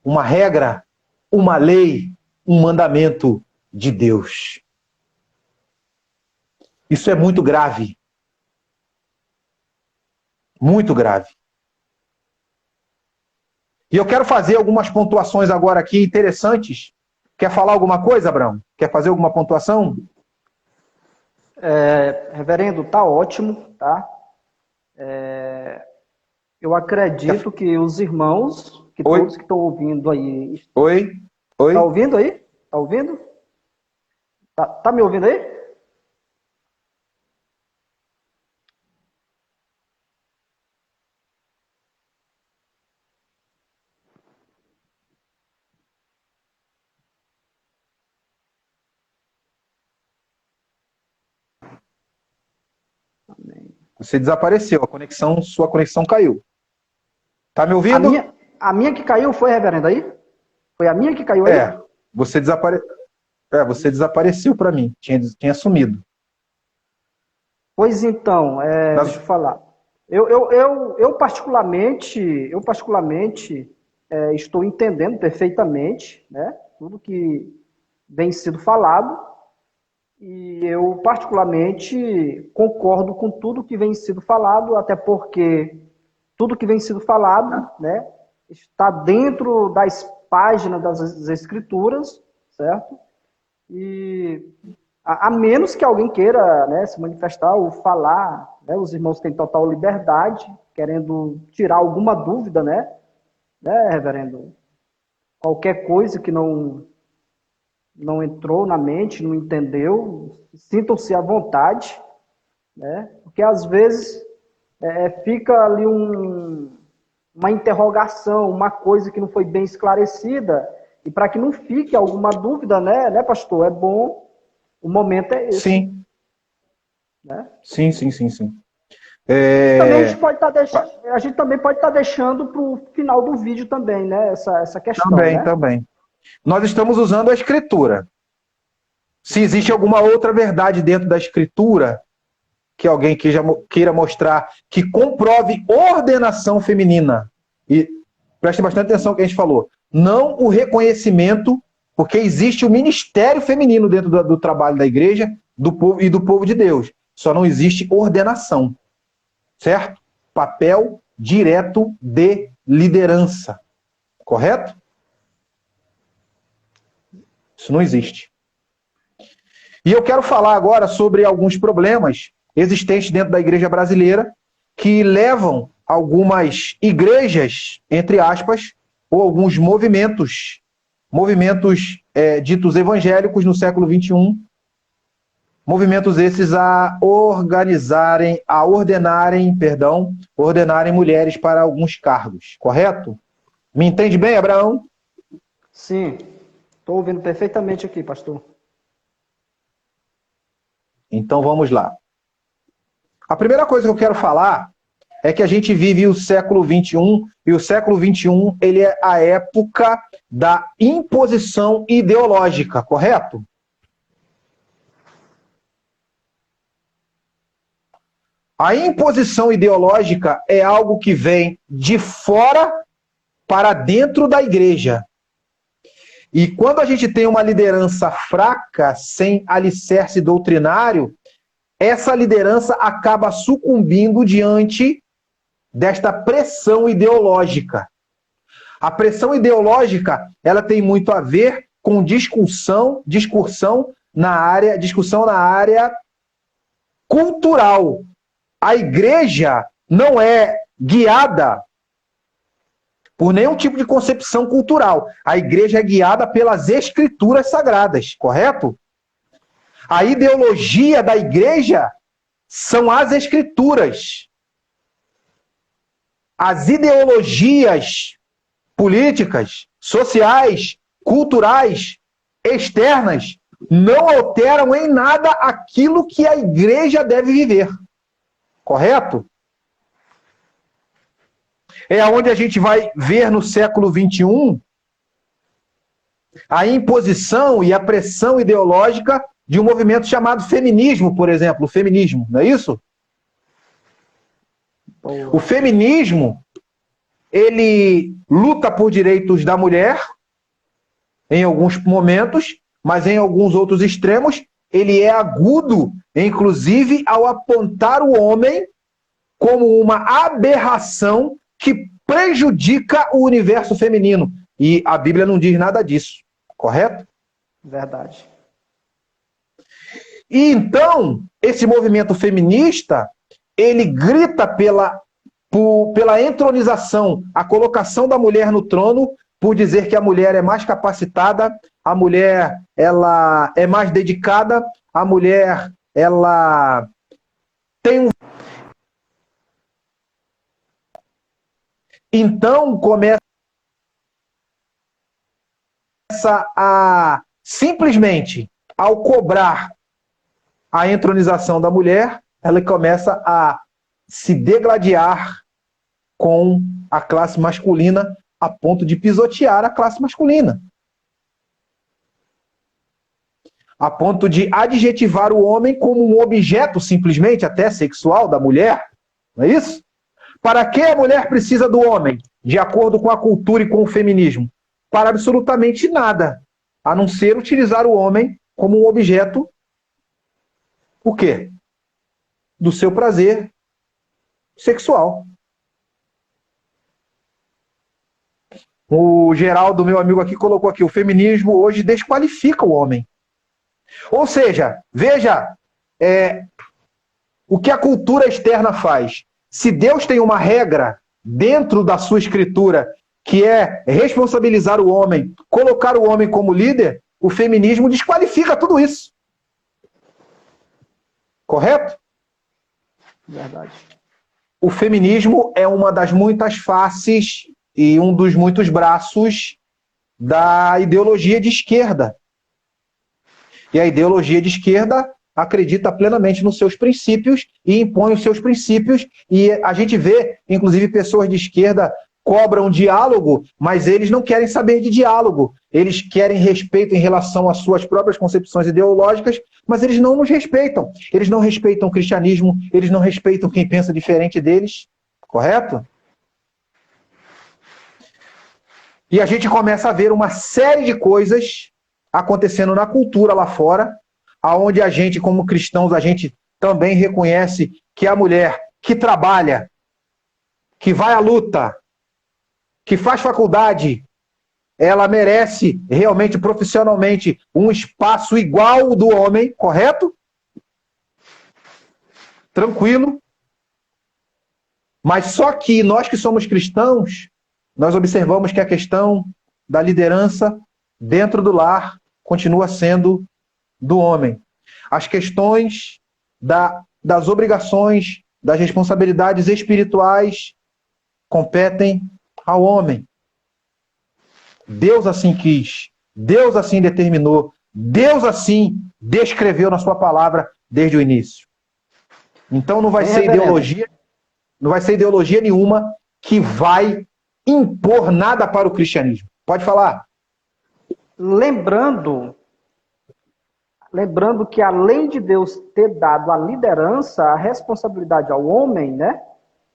uma regra, uma lei, um mandamento de Deus. Isso é muito grave. Muito grave. E eu quero fazer algumas pontuações agora aqui interessantes. Quer falar alguma coisa, Abraão? Quer fazer alguma pontuação? Reverendo, tá ótimo, tá? Eu acredito que os irmãos, que Oi? todos que estão ouvindo aí... Oi? Oi? Tá ouvindo aí? Tá ouvindo? Tá me ouvindo aí? Você desapareceu, sua conexão caiu. Tá me ouvindo? A minha que caiu foi, reverendo, aí? Foi a minha que caiu aí? Você desapareceu para mim, tinha sumido. Pois então, deixa eu falar. Eu particularmente estou entendendo perfeitamente, né, tudo que vem sido falado, e eu particularmente concordo com tudo que vem sido falado, até porque tudo que vem sido falado, né, está dentro das páginas das Escrituras, certo? E a menos que alguém queira, né, se manifestar ou falar, né, os irmãos têm total liberdade, querendo tirar alguma dúvida, né, reverendo? Qualquer coisa que não entrou na mente, não entendeu, sintam-se à vontade, né, porque às vezes fica ali uma interrogação, uma coisa que não foi bem esclarecida, e para que não fique alguma dúvida, né, pastor, é bom, o momento é esse. Sim. Né? Sim. Também a gente também pode estar deixando para o final do vídeo também, né, essa questão. Também. Nós estamos usando a Escritura. Se existe alguma outra verdade dentro da Escritura que alguém queira mostrar, que comprove ordenação feminina, e preste bastante atenção no que a gente falou, não o reconhecimento, porque existe o ministério feminino dentro do trabalho da igreja, do povo e do povo de Deus. Só não existe ordenação. Certo? Papel direto de liderança. Correto? Isso não existe. E eu quero falar agora sobre alguns problemas existentes dentro da igreja brasileira que levam algumas igrejas, entre aspas, ou alguns movimentos ditos evangélicos no século XXI, movimentos esses a ordenarem mulheres para alguns cargos, correto? Me entende bem, Abraão? Sim, estou ouvindo perfeitamente aqui, pastor. Então vamos lá. A primeira coisa que eu quero falar é que a gente vive o século XXI, e o século XXI ele é a época da imposição ideológica, correto? A imposição ideológica é algo que vem de fora para dentro da igreja. E quando a gente tem uma liderança fraca, sem alicerce doutrinário, essa liderança acaba sucumbindo diante desta pressão ideológica. A pressão ideológica, ela tem muito a ver com discussão na área cultural. A igreja não é guiada por nenhum tipo de concepção cultural. A igreja é guiada pelas escrituras sagradas, correto? A ideologia da igreja são as escrituras. As ideologias políticas, sociais, culturais, externas, não alteram em nada aquilo que a igreja deve viver. Correto? É onde a gente vai ver no século XXI a imposição e a pressão ideológica de um movimento chamado feminismo, por exemplo. O feminismo, não é isso? O feminismo, ele luta por direitos da mulher, em alguns momentos, mas em alguns outros extremos, ele é agudo, inclusive ao apontar o homem como uma aberração que prejudica o universo feminino. E a Bíblia não diz nada disso, correto? Verdade. E então, esse movimento feminista, ele grita pela entronização, a colocação da mulher no trono, por dizer que a mulher é mais capacitada, a mulher ela é mais dedicada, a mulher ela tem um... Então começa a simplesmente, ao cobrar a entronização da mulher, ela começa a se degladiar com a classe masculina a ponto de pisotear a classe masculina. A ponto de adjetivar o homem como um objeto, simplesmente, até sexual, da mulher. Não é isso? Para que a mulher precisa do homem? De acordo com a cultura e com o feminismo? Para absolutamente nada. A não ser utilizar o homem como um objeto. O quê? Do seu prazer sexual. O Geraldo, meu amigo aqui, colocou aqui, o feminismo hoje desqualifica o homem. Ou seja, veja o que a cultura externa faz. Se Deus tem uma regra dentro da sua escritura, que é responsabilizar o homem, colocar o homem como líder, o feminismo desqualifica tudo isso. Correto? Verdade. O feminismo é uma das muitas faces e um dos muitos braços da ideologia de esquerda. E a ideologia de esquerda acredita plenamente nos seus princípios e impõe os seus princípios. E a gente vê, inclusive, pessoas de esquerda cobram diálogo, mas eles não querem saber de diálogo. Eles querem respeito em relação às suas próprias concepções ideológicas, mas eles não nos respeitam. Eles não respeitam o cristianismo, eles não respeitam quem pensa diferente deles. Correto? E a gente começa a ver uma série de coisas acontecendo na cultura lá fora, aonde a gente, como cristãos, a gente também reconhece que a mulher que trabalha, que vai à luta, que faz faculdade, ela merece realmente, profissionalmente, um espaço igual ao do homem, correto? Tranquilo. Mas só que nós que somos cristãos, nós observamos que a questão da liderança dentro do lar continua sendo do homem. As questões das obrigações, das responsabilidades espirituais competem ao homem. Deus assim quis, Deus assim determinou, Deus assim descreveu na sua palavra desde o início. Então não vai ser ideologia nenhuma que vai impor nada para o cristianismo. Pode falar. Lembrando que além de Deus ter dado a liderança, a responsabilidade ao homem, né?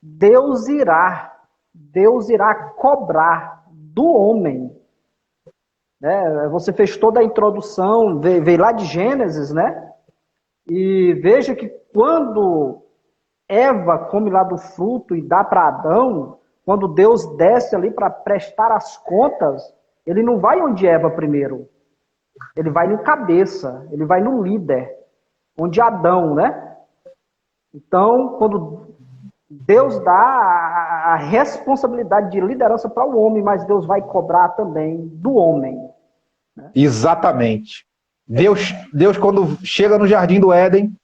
Deus irá cobrar do homem. Né? Você fez toda a introdução, veio lá de Gênesis, né? E veja que quando Eva come lá do fruto e dá para Adão, quando Deus desce ali para prestar as contas, ele não vai onde Eva primeiro. Ele vai no cabeça, ele vai no líder, onde Adão, né? Então, quando Deus dá a responsabilidade de liderança para o homem, mas Deus vai cobrar também do homem. Né? Exatamente. Deus, quando chega no Jardim do Éden,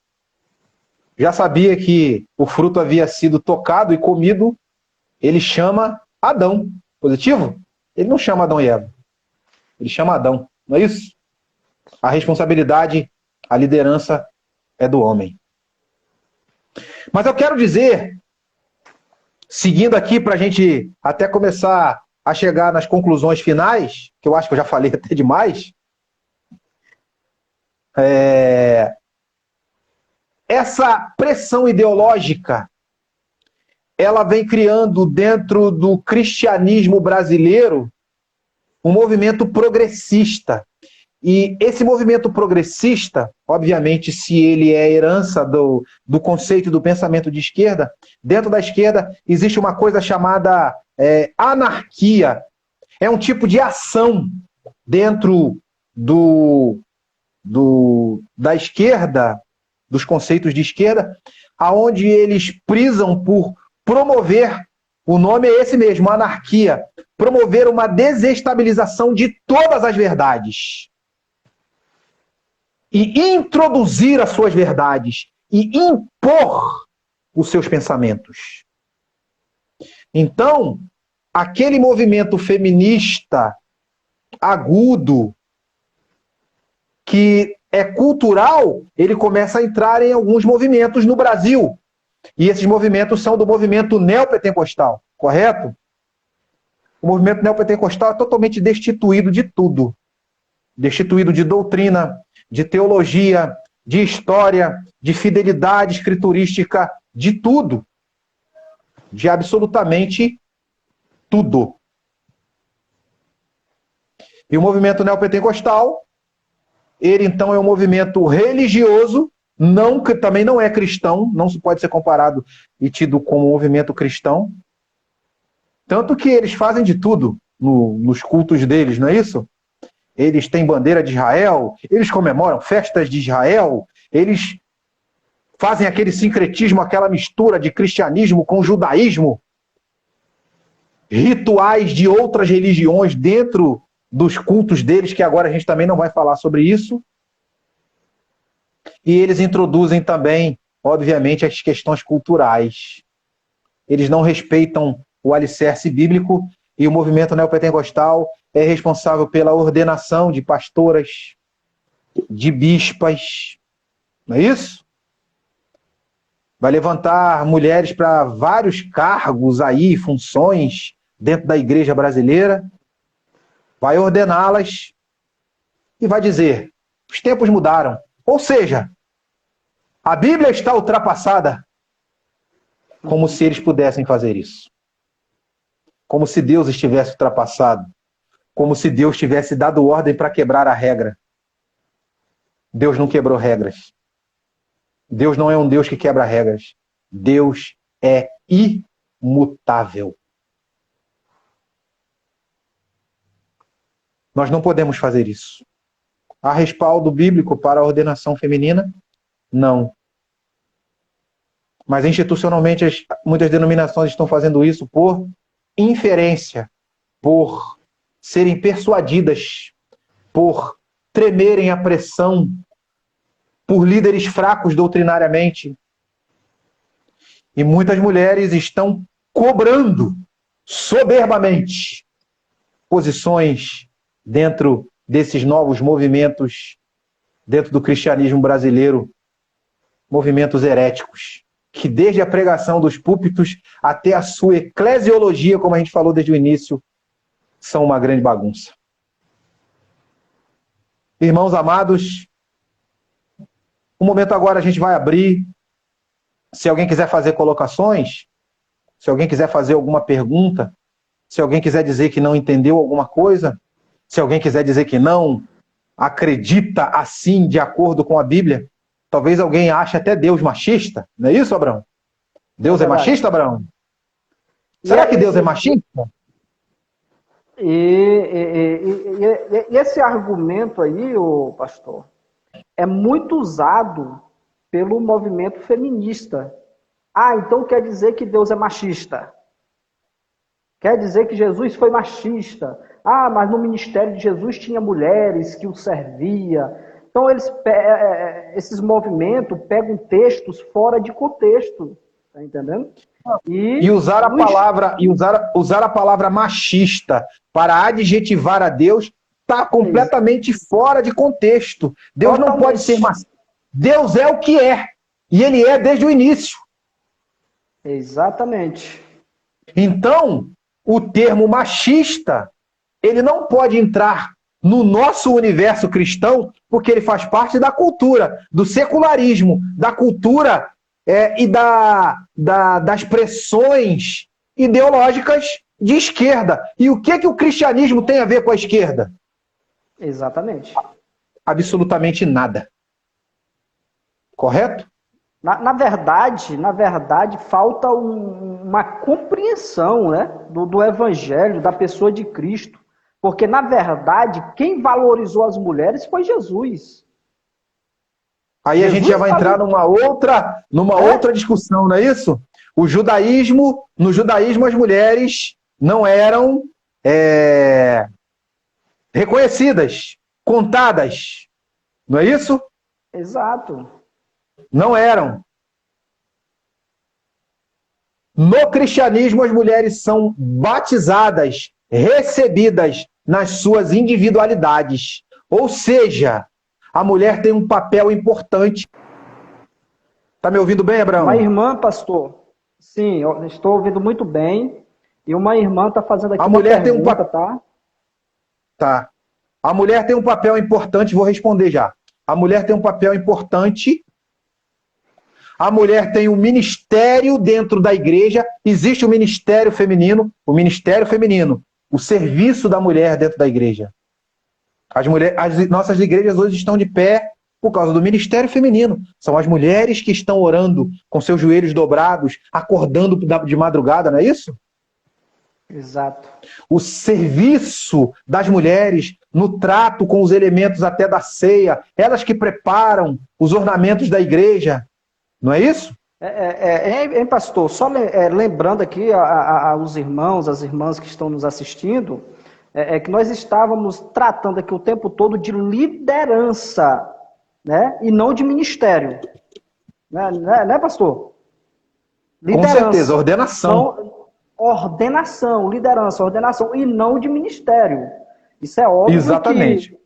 já sabia que o fruto havia sido tocado e comido, ele chama Adão. Positivo? Ele não chama Adão e Eva. Ele chama Adão. Não é isso? A responsabilidade, a liderança é do homem. Mas eu quero dizer, seguindo aqui para a gente até começar a chegar nas conclusões finais, que eu acho que eu já falei até demais, essa pressão ideológica, ela vem criando dentro do cristianismo brasileiro um movimento progressista. E esse movimento progressista, obviamente, se ele é herança do conceito do pensamento de esquerda, dentro da esquerda existe uma coisa chamada anarquia. É um tipo de ação dentro da esquerda, dos conceitos de esquerda, aonde eles prisam por promover, o nome é esse mesmo, anarquia, promover uma desestabilização de todas as verdades. E introduzir as suas verdades e impor os seus pensamentos. Então, aquele movimento feminista agudo, que é cultural, ele começa a entrar em alguns movimentos no Brasil. E esses movimentos são do movimento neopentecostal, correto? O movimento neopentecostal é totalmente destituído de tudo. Destituído de doutrina, de teologia, de história, de fidelidade escriturística, de tudo. De absolutamente tudo. E o movimento neopentecostal, ele então é um movimento religioso, que também não é cristão, não se pode ser comparado e tido como movimento cristão. Tanto que eles fazem de tudo nos cultos deles, não é isso? Eles têm bandeira de Israel, eles comemoram festas de Israel, eles fazem aquele sincretismo, aquela mistura de cristianismo com judaísmo, rituais de outras religiões dentro dos cultos deles, que agora a gente também não vai falar sobre isso. E eles introduzem também, obviamente, as questões culturais. Eles não respeitam o alicerce bíblico e o movimento neopentecostal é responsável pela ordenação de pastoras, de bispas, não é isso? Vai levantar mulheres para vários cargos aí, funções dentro da igreja brasileira, vai ordená-las e vai dizer, os tempos mudaram. Ou seja, a Bíblia está ultrapassada, como se eles pudessem fazer isso. Como se Deus estivesse ultrapassado. Como se Deus tivesse dado ordem para quebrar a regra. Deus não quebrou regras. Deus não é um Deus que quebra regras. Deus é imutável. Nós não podemos fazer isso. Há respaldo bíblico para a ordenação feminina? Não. Mas institucionalmente muitas denominações estão fazendo isso por inferência, por serem persuadidas, por tremerem à pressão, por líderes fracos doutrinariamente. E muitas mulheres estão cobrando soberbamente posições dentro desses novos movimentos, dentro do cristianismo brasileiro, movimentos heréticos, que desde a pregação dos púlpitos até a sua eclesiologia, como a gente falou desde o início, são uma grande bagunça. Irmãos amados, um momento agora a gente vai abrir. Se alguém quiser fazer colocações, se alguém quiser fazer alguma pergunta, se alguém quiser dizer que não entendeu alguma coisa, se alguém quiser dizer que não acredita assim de acordo com a Bíblia, talvez alguém ache até Deus machista. Não é isso, Abraão? Deus é machista, Abraão? Será que Deus é machista? E esse argumento aí, ô pastor, é muito usado pelo movimento feminista, Ah, então quer dizer que Deus é machista. Quer dizer que Jesus foi machista. Ah, mas no ministério de Jesus tinha mulheres que o servia. Então esses movimentos pegam textos fora de contexto, tá entendendo? E usar a palavra usar a palavra machista para adjetivar a Deus está completamente fora de contexto. Deus não pode ser machista. Deus é o que é. E ele é desde o início. Exatamente. Então, o termo machista, ele não pode entrar no nosso universo cristão, porque ele faz parte da cultura, do secularismo, da cultura e das pressões ideológicas de esquerda. E o que o cristianismo tem a ver com a esquerda? Exatamente. Absolutamente nada. Correto? Na verdade, falta uma compreensão, né, do evangelho, da pessoa de Cristo. Porque, na verdade, quem valorizou as mulheres foi Jesus. Aí Jesus a gente já vai entrar numa outra discussão, não é isso? No judaísmo as mulheres não eram reconhecidas, contadas. Não é isso? Exato. Não eram. No cristianismo, as mulheres são batizadas, recebidas nas suas individualidades. Ou seja, a mulher tem um papel importante. Está me ouvindo bem, Abraão? Uma irmã, pastor. Sim, eu estou ouvindo muito bem. E uma irmã está fazendo aqui a uma mulher pergunta, tem tá? A mulher tem um papel importante, vou responder já. A mulher tem um papel importante. A mulher tem um ministério dentro da igreja. Existe o ministério feminino, o serviço da mulher dentro da igreja. As nossas igrejas hoje estão de pé por causa do ministério feminino. São as mulheres que estão orando com seus joelhos dobrados, acordando de madrugada, não é isso? Exato. O serviço das mulheres no trato com os elementos até da ceia, elas que preparam os ornamentos da igreja, não é isso? Hein, pastor? Só lembrando aqui aos irmãos, às irmãs que estão nos assistindo, que nós estávamos tratando aqui o tempo todo de liderança, né? E não de ministério. Né, pastor? Liderança. Com certeza, ordenação. Então, ordenação, e não de ministério. Isso é óbvio. Exatamente.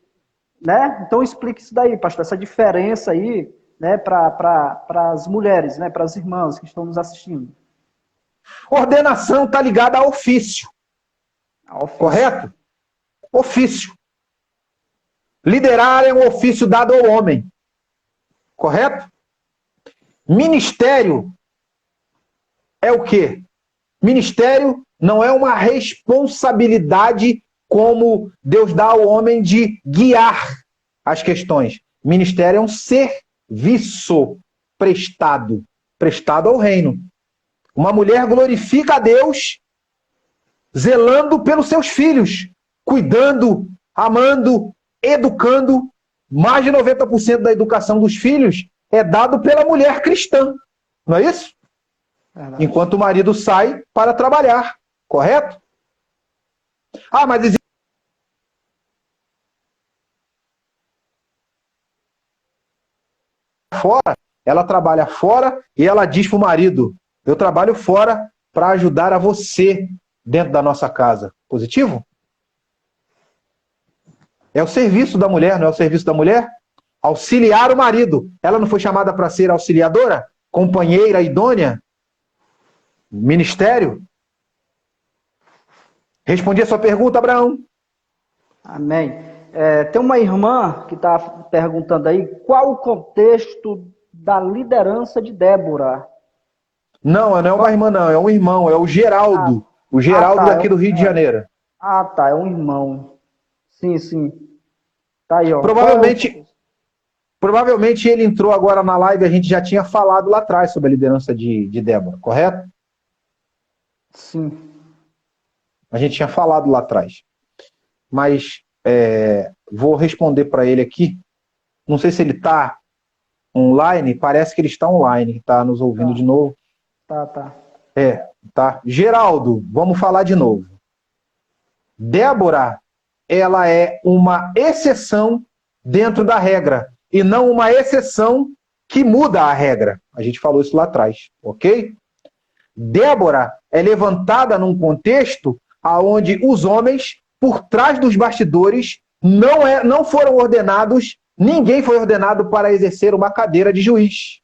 Né? Então explique isso daí, pastor, essa diferença aí, né, para as mulheres, né, para as irmãs que estão nos assistindo. Ordenação está ligada a ofício. Correto? Ofício. Liderar é um ofício dado ao homem. Correto? Ministério é o quê? Ministério não é uma responsabilidade como Deus dá ao homem de guiar as questões. Ministério é um serviço prestado ao reino. Uma mulher glorifica a Deus zelando pelos seus filhos, cuidando, amando, educando. Mais de 90% da educação dos filhos é dado pela mulher cristã. Não é isso? Enquanto o marido sai para trabalhar. Correto? Ah, mas existe... fora, ela trabalha fora e ela diz para o marido: eu trabalho fora para ajudar a você dentro da nossa casa. Positivo? É o serviço da mulher, não é o serviço da mulher? Auxiliar o marido. Ela não foi chamada para ser auxiliadora? Companheira idônea? Ministério? Respondi a sua pergunta, Abraão. Amém. Tem uma irmã que está perguntando aí qual o contexto da liderança de Débora. Não é uma irmã, não. É um irmão. É o Geraldo. O Geraldo daqui do Rio de Janeiro. Ah, tá. É um irmão. Sim. Tá aí, ó. Provavelmente ele entrou agora na live, a gente já tinha falado lá atrás sobre a liderança de Débora, correto? Sim. A gente tinha falado lá atrás. Mas vou responder para ele aqui. Não sei se ele está online, parece que ele está online, está nos ouvindo de novo. Tá. Tá? Geraldo, vamos falar de novo. Débora, ela é uma exceção dentro da regra, e não uma exceção que muda a regra. A gente falou isso lá atrás, ok? Débora é levantada num contexto onde os homens, por trás dos bastidores, não foram ordenados, ninguém foi ordenado para exercer uma cadeira de juiz.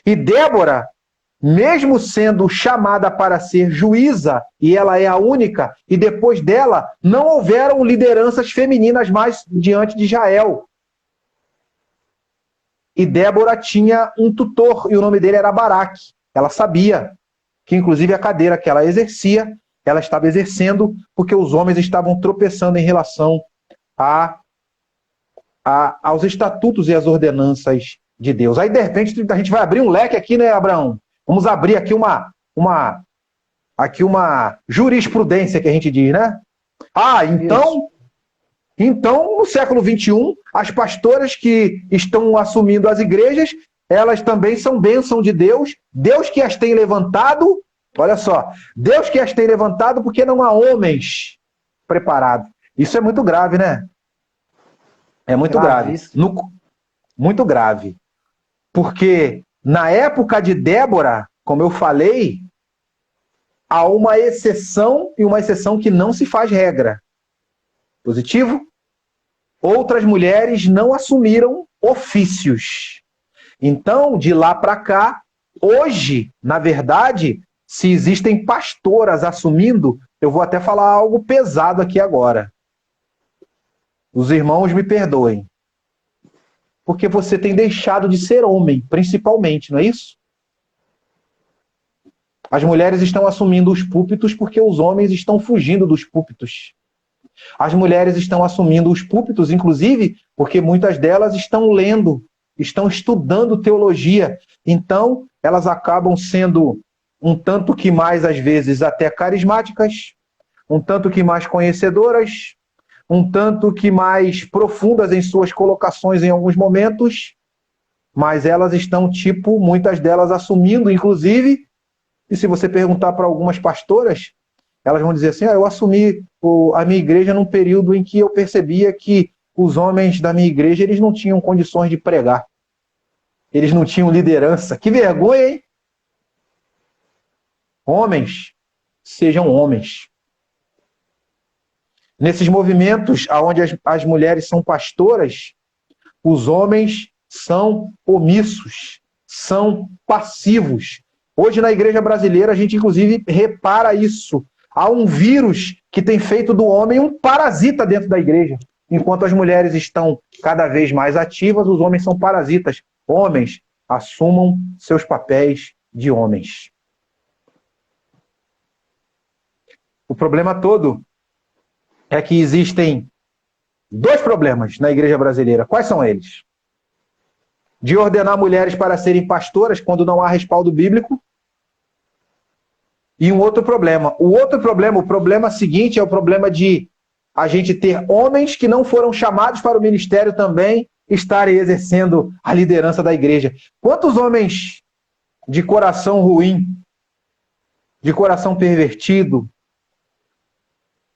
E Débora, mesmo sendo chamada para ser juíza, e ela é a única, e depois dela não houveram lideranças femininas mais diante de Israel. E Débora tinha um tutor, e o nome dele era Baraque. Ela sabia que, inclusive, a cadeira que ela exercia, ela estava exercendo porque os homens estavam tropeçando em relação aos estatutos e às ordenanças de Deus. Aí, de repente, a gente vai abrir um leque aqui, né, Abraão? Vamos abrir aqui uma jurisprudência, que a gente diz, né? Então, no século XXI, as pastoras que estão assumindo as igrejas, elas também são bênção de Deus, Deus que as tem levantado, olha só, Deus que as tem levantado porque não há homens preparados. Isso é muito grave, né? É muito grave. Muito grave. Porque na época de Débora, como eu falei, há uma exceção, e uma exceção que não se faz regra. Positivo? Outras mulheres não assumiram ofícios. Então, de lá para cá, hoje, na verdade, se existem pastoras assumindo, eu vou até falar algo pesado aqui agora. Os irmãos me perdoem. Porque você tem deixado de ser homem, principalmente, não é isso? As mulheres estão assumindo os púlpitos porque os homens estão fugindo dos púlpitos. As mulheres estão assumindo os púlpitos, inclusive, porque muitas delas estão lendo, estão estudando teologia. Então, elas acabam sendo um tanto que mais, às vezes, até carismáticas, um tanto que mais conhecedoras, um tanto que mais profundas em suas colocações em alguns momentos, mas elas estão, muitas delas assumindo, inclusive, e se você perguntar para algumas pastoras, elas vão dizer assim, eu assumi a minha igreja num período em que eu percebia que os homens da minha igreja, eles não tinham condições de pregar. Eles não tinham liderança. Que vergonha, hein? Homens, sejam homens. Nesses movimentos onde as mulheres são pastoras, os homens são omissos, são passivos. Hoje, na igreja brasileira, a gente, inclusive, repara isso. Há um vírus que tem feito do homem um parasita dentro da igreja. Enquanto as mulheres estão cada vez mais ativas, os homens são parasitas. Homens, assumam seus papéis de homens. O problema todo é que existem dois problemas na igreja brasileira. Quais são eles? De ordenar mulheres para serem pastoras quando não há respaldo bíblico. E um outro problema. O problema seguinte é o problema de a gente ter homens que não foram chamados para o ministério também estarem exercendo a liderança da igreja. Quantos homens de coração ruim, de coração pervertido,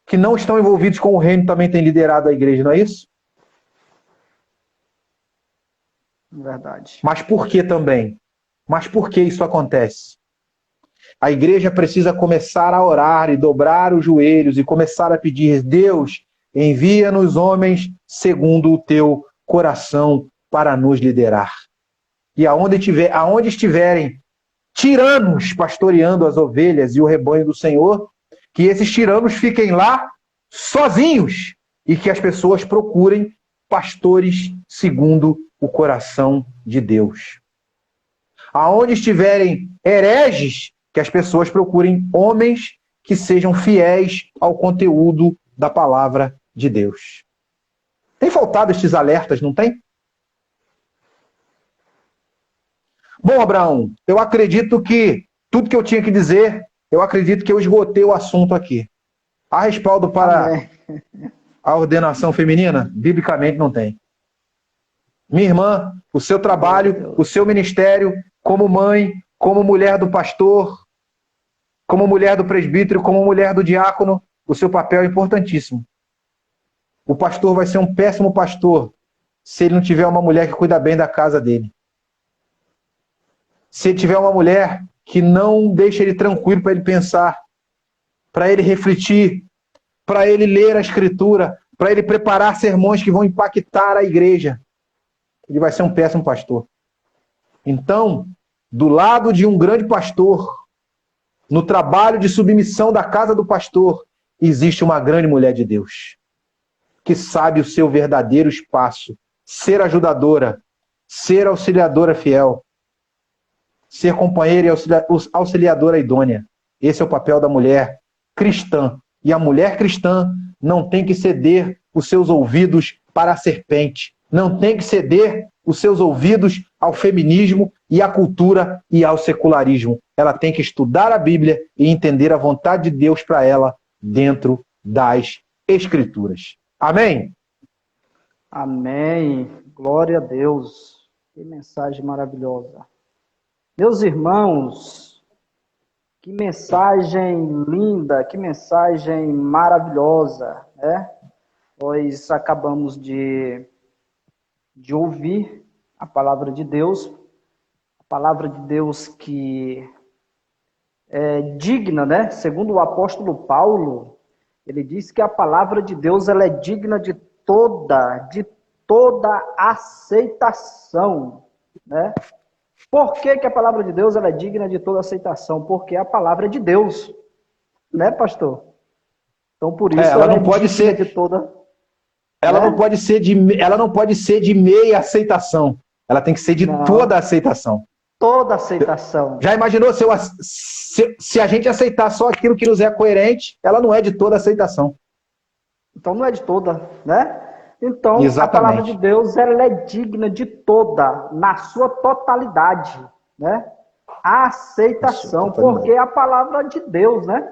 que não estão envolvidos com o reino também têm liderado a igreja, não é isso? Verdade. Mas por que também? Mas por que isso acontece? A igreja precisa começar a orar e dobrar os joelhos e começar a pedir, Deus, envia-nos homens segundo o teu coração para nos liderar. E aonde estiverem tiranos pastoreando as ovelhas e o rebanho do Senhor, que esses tiranos fiquem lá sozinhos e que as pessoas procurem pastores segundo o coração de Deus. Aonde estiverem hereges, que as pessoas procurem homens que sejam fiéis ao conteúdo da palavra de Deus. Tem faltado estes alertas, não tem? Bom, Abraão, eu acredito que tudo que eu tinha que dizer, eu acredito que eu esgotei o assunto aqui. Há respaldo para a ordenação feminina? Biblicamente não tem. Minha irmã, o seu trabalho, o seu ministério, como mãe, como mulher do pastor, como mulher do presbítero, como mulher do diácono, o seu papel é importantíssimo. O pastor vai ser um péssimo pastor se ele não tiver uma mulher que cuida bem da casa dele. Se ele tiver uma mulher que não deixa ele tranquilo para ele pensar, para ele refletir, para ele ler a Escritura, para ele preparar sermões que vão impactar a igreja, ele vai ser um péssimo pastor. Então, do lado de um grande pastor, no trabalho de submissão da casa do pastor, existe uma grande mulher de Deus, que sabe o seu verdadeiro espaço, ser ajudadora, ser auxiliadora fiel, ser companheira e auxiliadora idônea. Esse é o papel da mulher cristã. E a mulher cristã não tem que ceder os seus ouvidos para a serpente, não tem que ceder os seus ouvidos ao feminismo e à cultura e ao secularismo. Ela tem que estudar a Bíblia e entender a vontade de Deus para ela dentro das Escrituras. Amém? Amém. Glória a Deus. Que mensagem maravilhosa. Meus irmãos, que mensagem linda, que mensagem maravilhosa, né? Nós acabamos de ouvir a palavra de Deus que é digna, né? Segundo o apóstolo Paulo, ele diz que a palavra de Deus ela é digna de toda aceitação, né? Por que a palavra de Deus ela é digna de toda aceitação? Porque a palavra é de Deus, né, pastor? Então, por isso ela não pode ser de toda. Ela não pode ser de meia aceitação. Ela tem que ser de toda aceitação. Toda aceitação. Já imaginou se a gente aceitar só aquilo que nos é coerente, ela não é de toda aceitação. Então não é de toda, né? Então, exatamente. A palavra de Deus ela é digna de toda, na sua totalidade, né? A aceitação, porque é a palavra de Deus, né?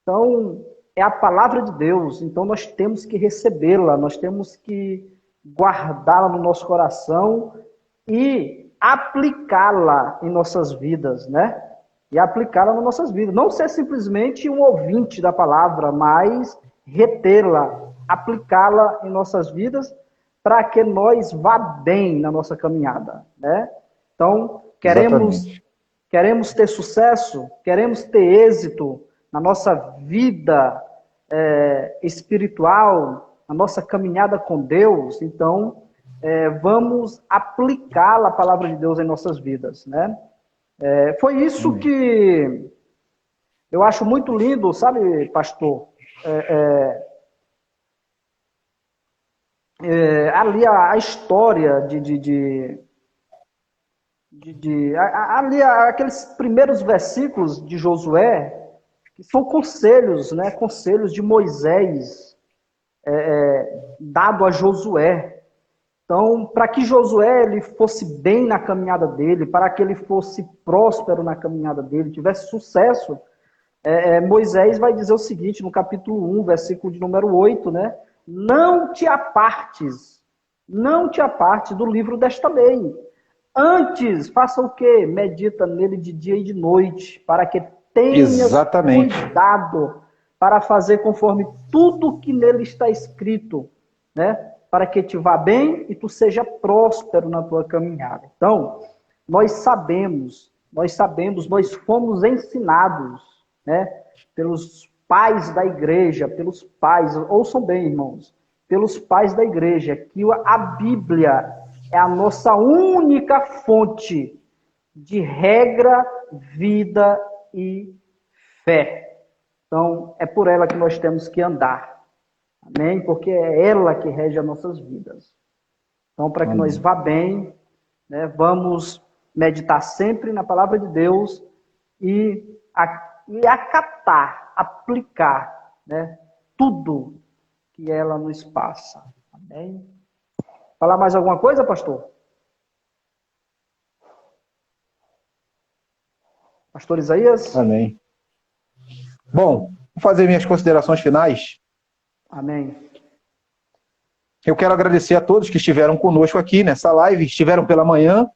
Então, é a palavra de Deus, então nós temos que recebê-la, nós temos que guardá-la no nosso coração e aplicá-la em nossas vidas, né? E aplicá-la nas nossas vidas. Não ser simplesmente um ouvinte da palavra, mas retê-la, aplicá-la em nossas vidas para que nós vá bem na nossa caminhada, né? Então, queremos ter sucesso, queremos ter êxito na nossa vida espiritual, na nossa caminhada com Deus. Então, vamos aplicar a palavra de Deus em nossas vidas, né? Foi isso que eu acho muito lindo, sabe, pastor? Ali a história ali aqueles primeiros versículos de Josué, que são conselhos, né? Conselhos de Moisés dado a Josué. Então, para que Josué ele fosse bem na caminhada dele, para que ele fosse próspero na caminhada dele, tivesse sucesso, Moisés vai dizer o seguinte, no capítulo 1, versículo de número 8, né? Não te apartes do livro desta lei. Antes, faça o quê? Medita nele de dia e de noite, para que tenhas cuidado para fazer conforme tudo que nele está escrito, né? Para que te vá bem e tu seja próspero na tua caminhada. Então, nós sabemos, nós fomos ensinados, né? Pelos pais da igreja, pelos pais, ouçam bem, irmãos, pelos pais da igreja, que a Bíblia é a nossa única fonte de regra, vida e fé. Então, é por ela que nós temos que andar. Amém? Porque é ela que rege as nossas vidas. Então, para que nós vá bem, né, vamos meditar sempre na palavra de Deus e acatar, aplicar, né, tudo que ela nos passa. Amém? Falar mais alguma coisa, pastor? Pastor Isaías? Amém. Bom, vou fazer minhas considerações finais. Amém. Eu quero agradecer a todos que estiveram conosco aqui nessa live, estiveram pela manhã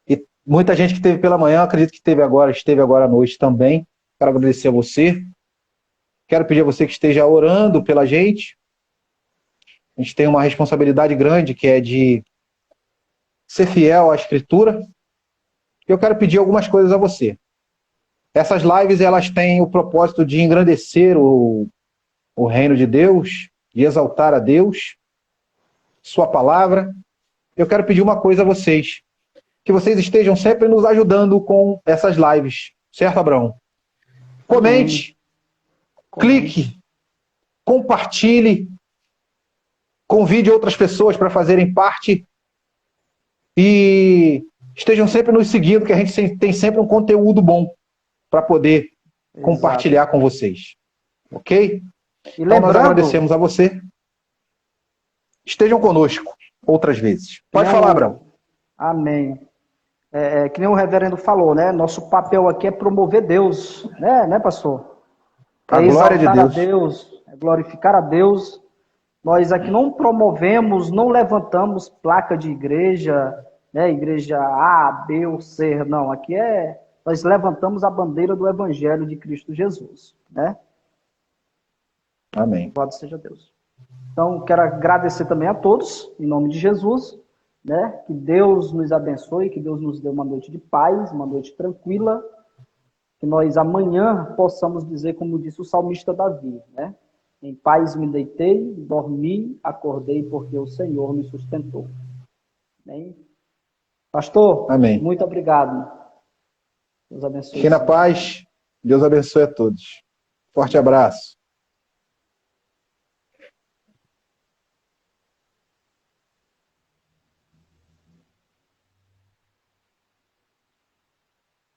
e Muita gente que esteve pela manhã, acredito que esteve agora à noite também. Quero agradecer a você. Quero pedir a você que esteja orando pela gente. A gente tem uma responsabilidade grande, que é de ser fiel à Escritura. Eu quero pedir algumas coisas a você. Essas lives, elas têm o propósito de engrandecer o reino de Deus, de exaltar a Deus, sua palavra. Eu quero pedir uma coisa a vocês, que vocês estejam sempre nos ajudando com essas lives, certo, Abraão? Comente, clique, compartilhe, convide outras pessoas para fazerem parte e estejam sempre nos seguindo, que a gente tem sempre um conteúdo bom para poder compartilhar com vocês. Ok? Então nós agradecemos a você. Estejam conosco outras vezes. Pode falar, Abraão. Amém. Que nem o reverendo falou, né? Nosso papel aqui é promover Deus, né, pastor? A glória de Deus. A Deus, é glorificar a Deus. Nós aqui não promovemos, não levantamos placa de igreja, né? Igreja A, B ou C, não. Aqui nós levantamos a bandeira do Evangelho de Cristo Jesus, né? Amém. Louvado seja Deus. Então, quero agradecer também a todos, em nome de Jesus, né? Que Deus nos abençoe, que Deus nos dê uma noite de paz, uma noite tranquila, que nós amanhã possamos dizer, como disse o salmista Davi, né? Em paz me deitei, dormi, acordei, porque o Senhor me sustentou. Amém? Pastor, amém. Muito obrigado. Deus abençoe. Fique na paz, Deus abençoe a todos. Forte abraço.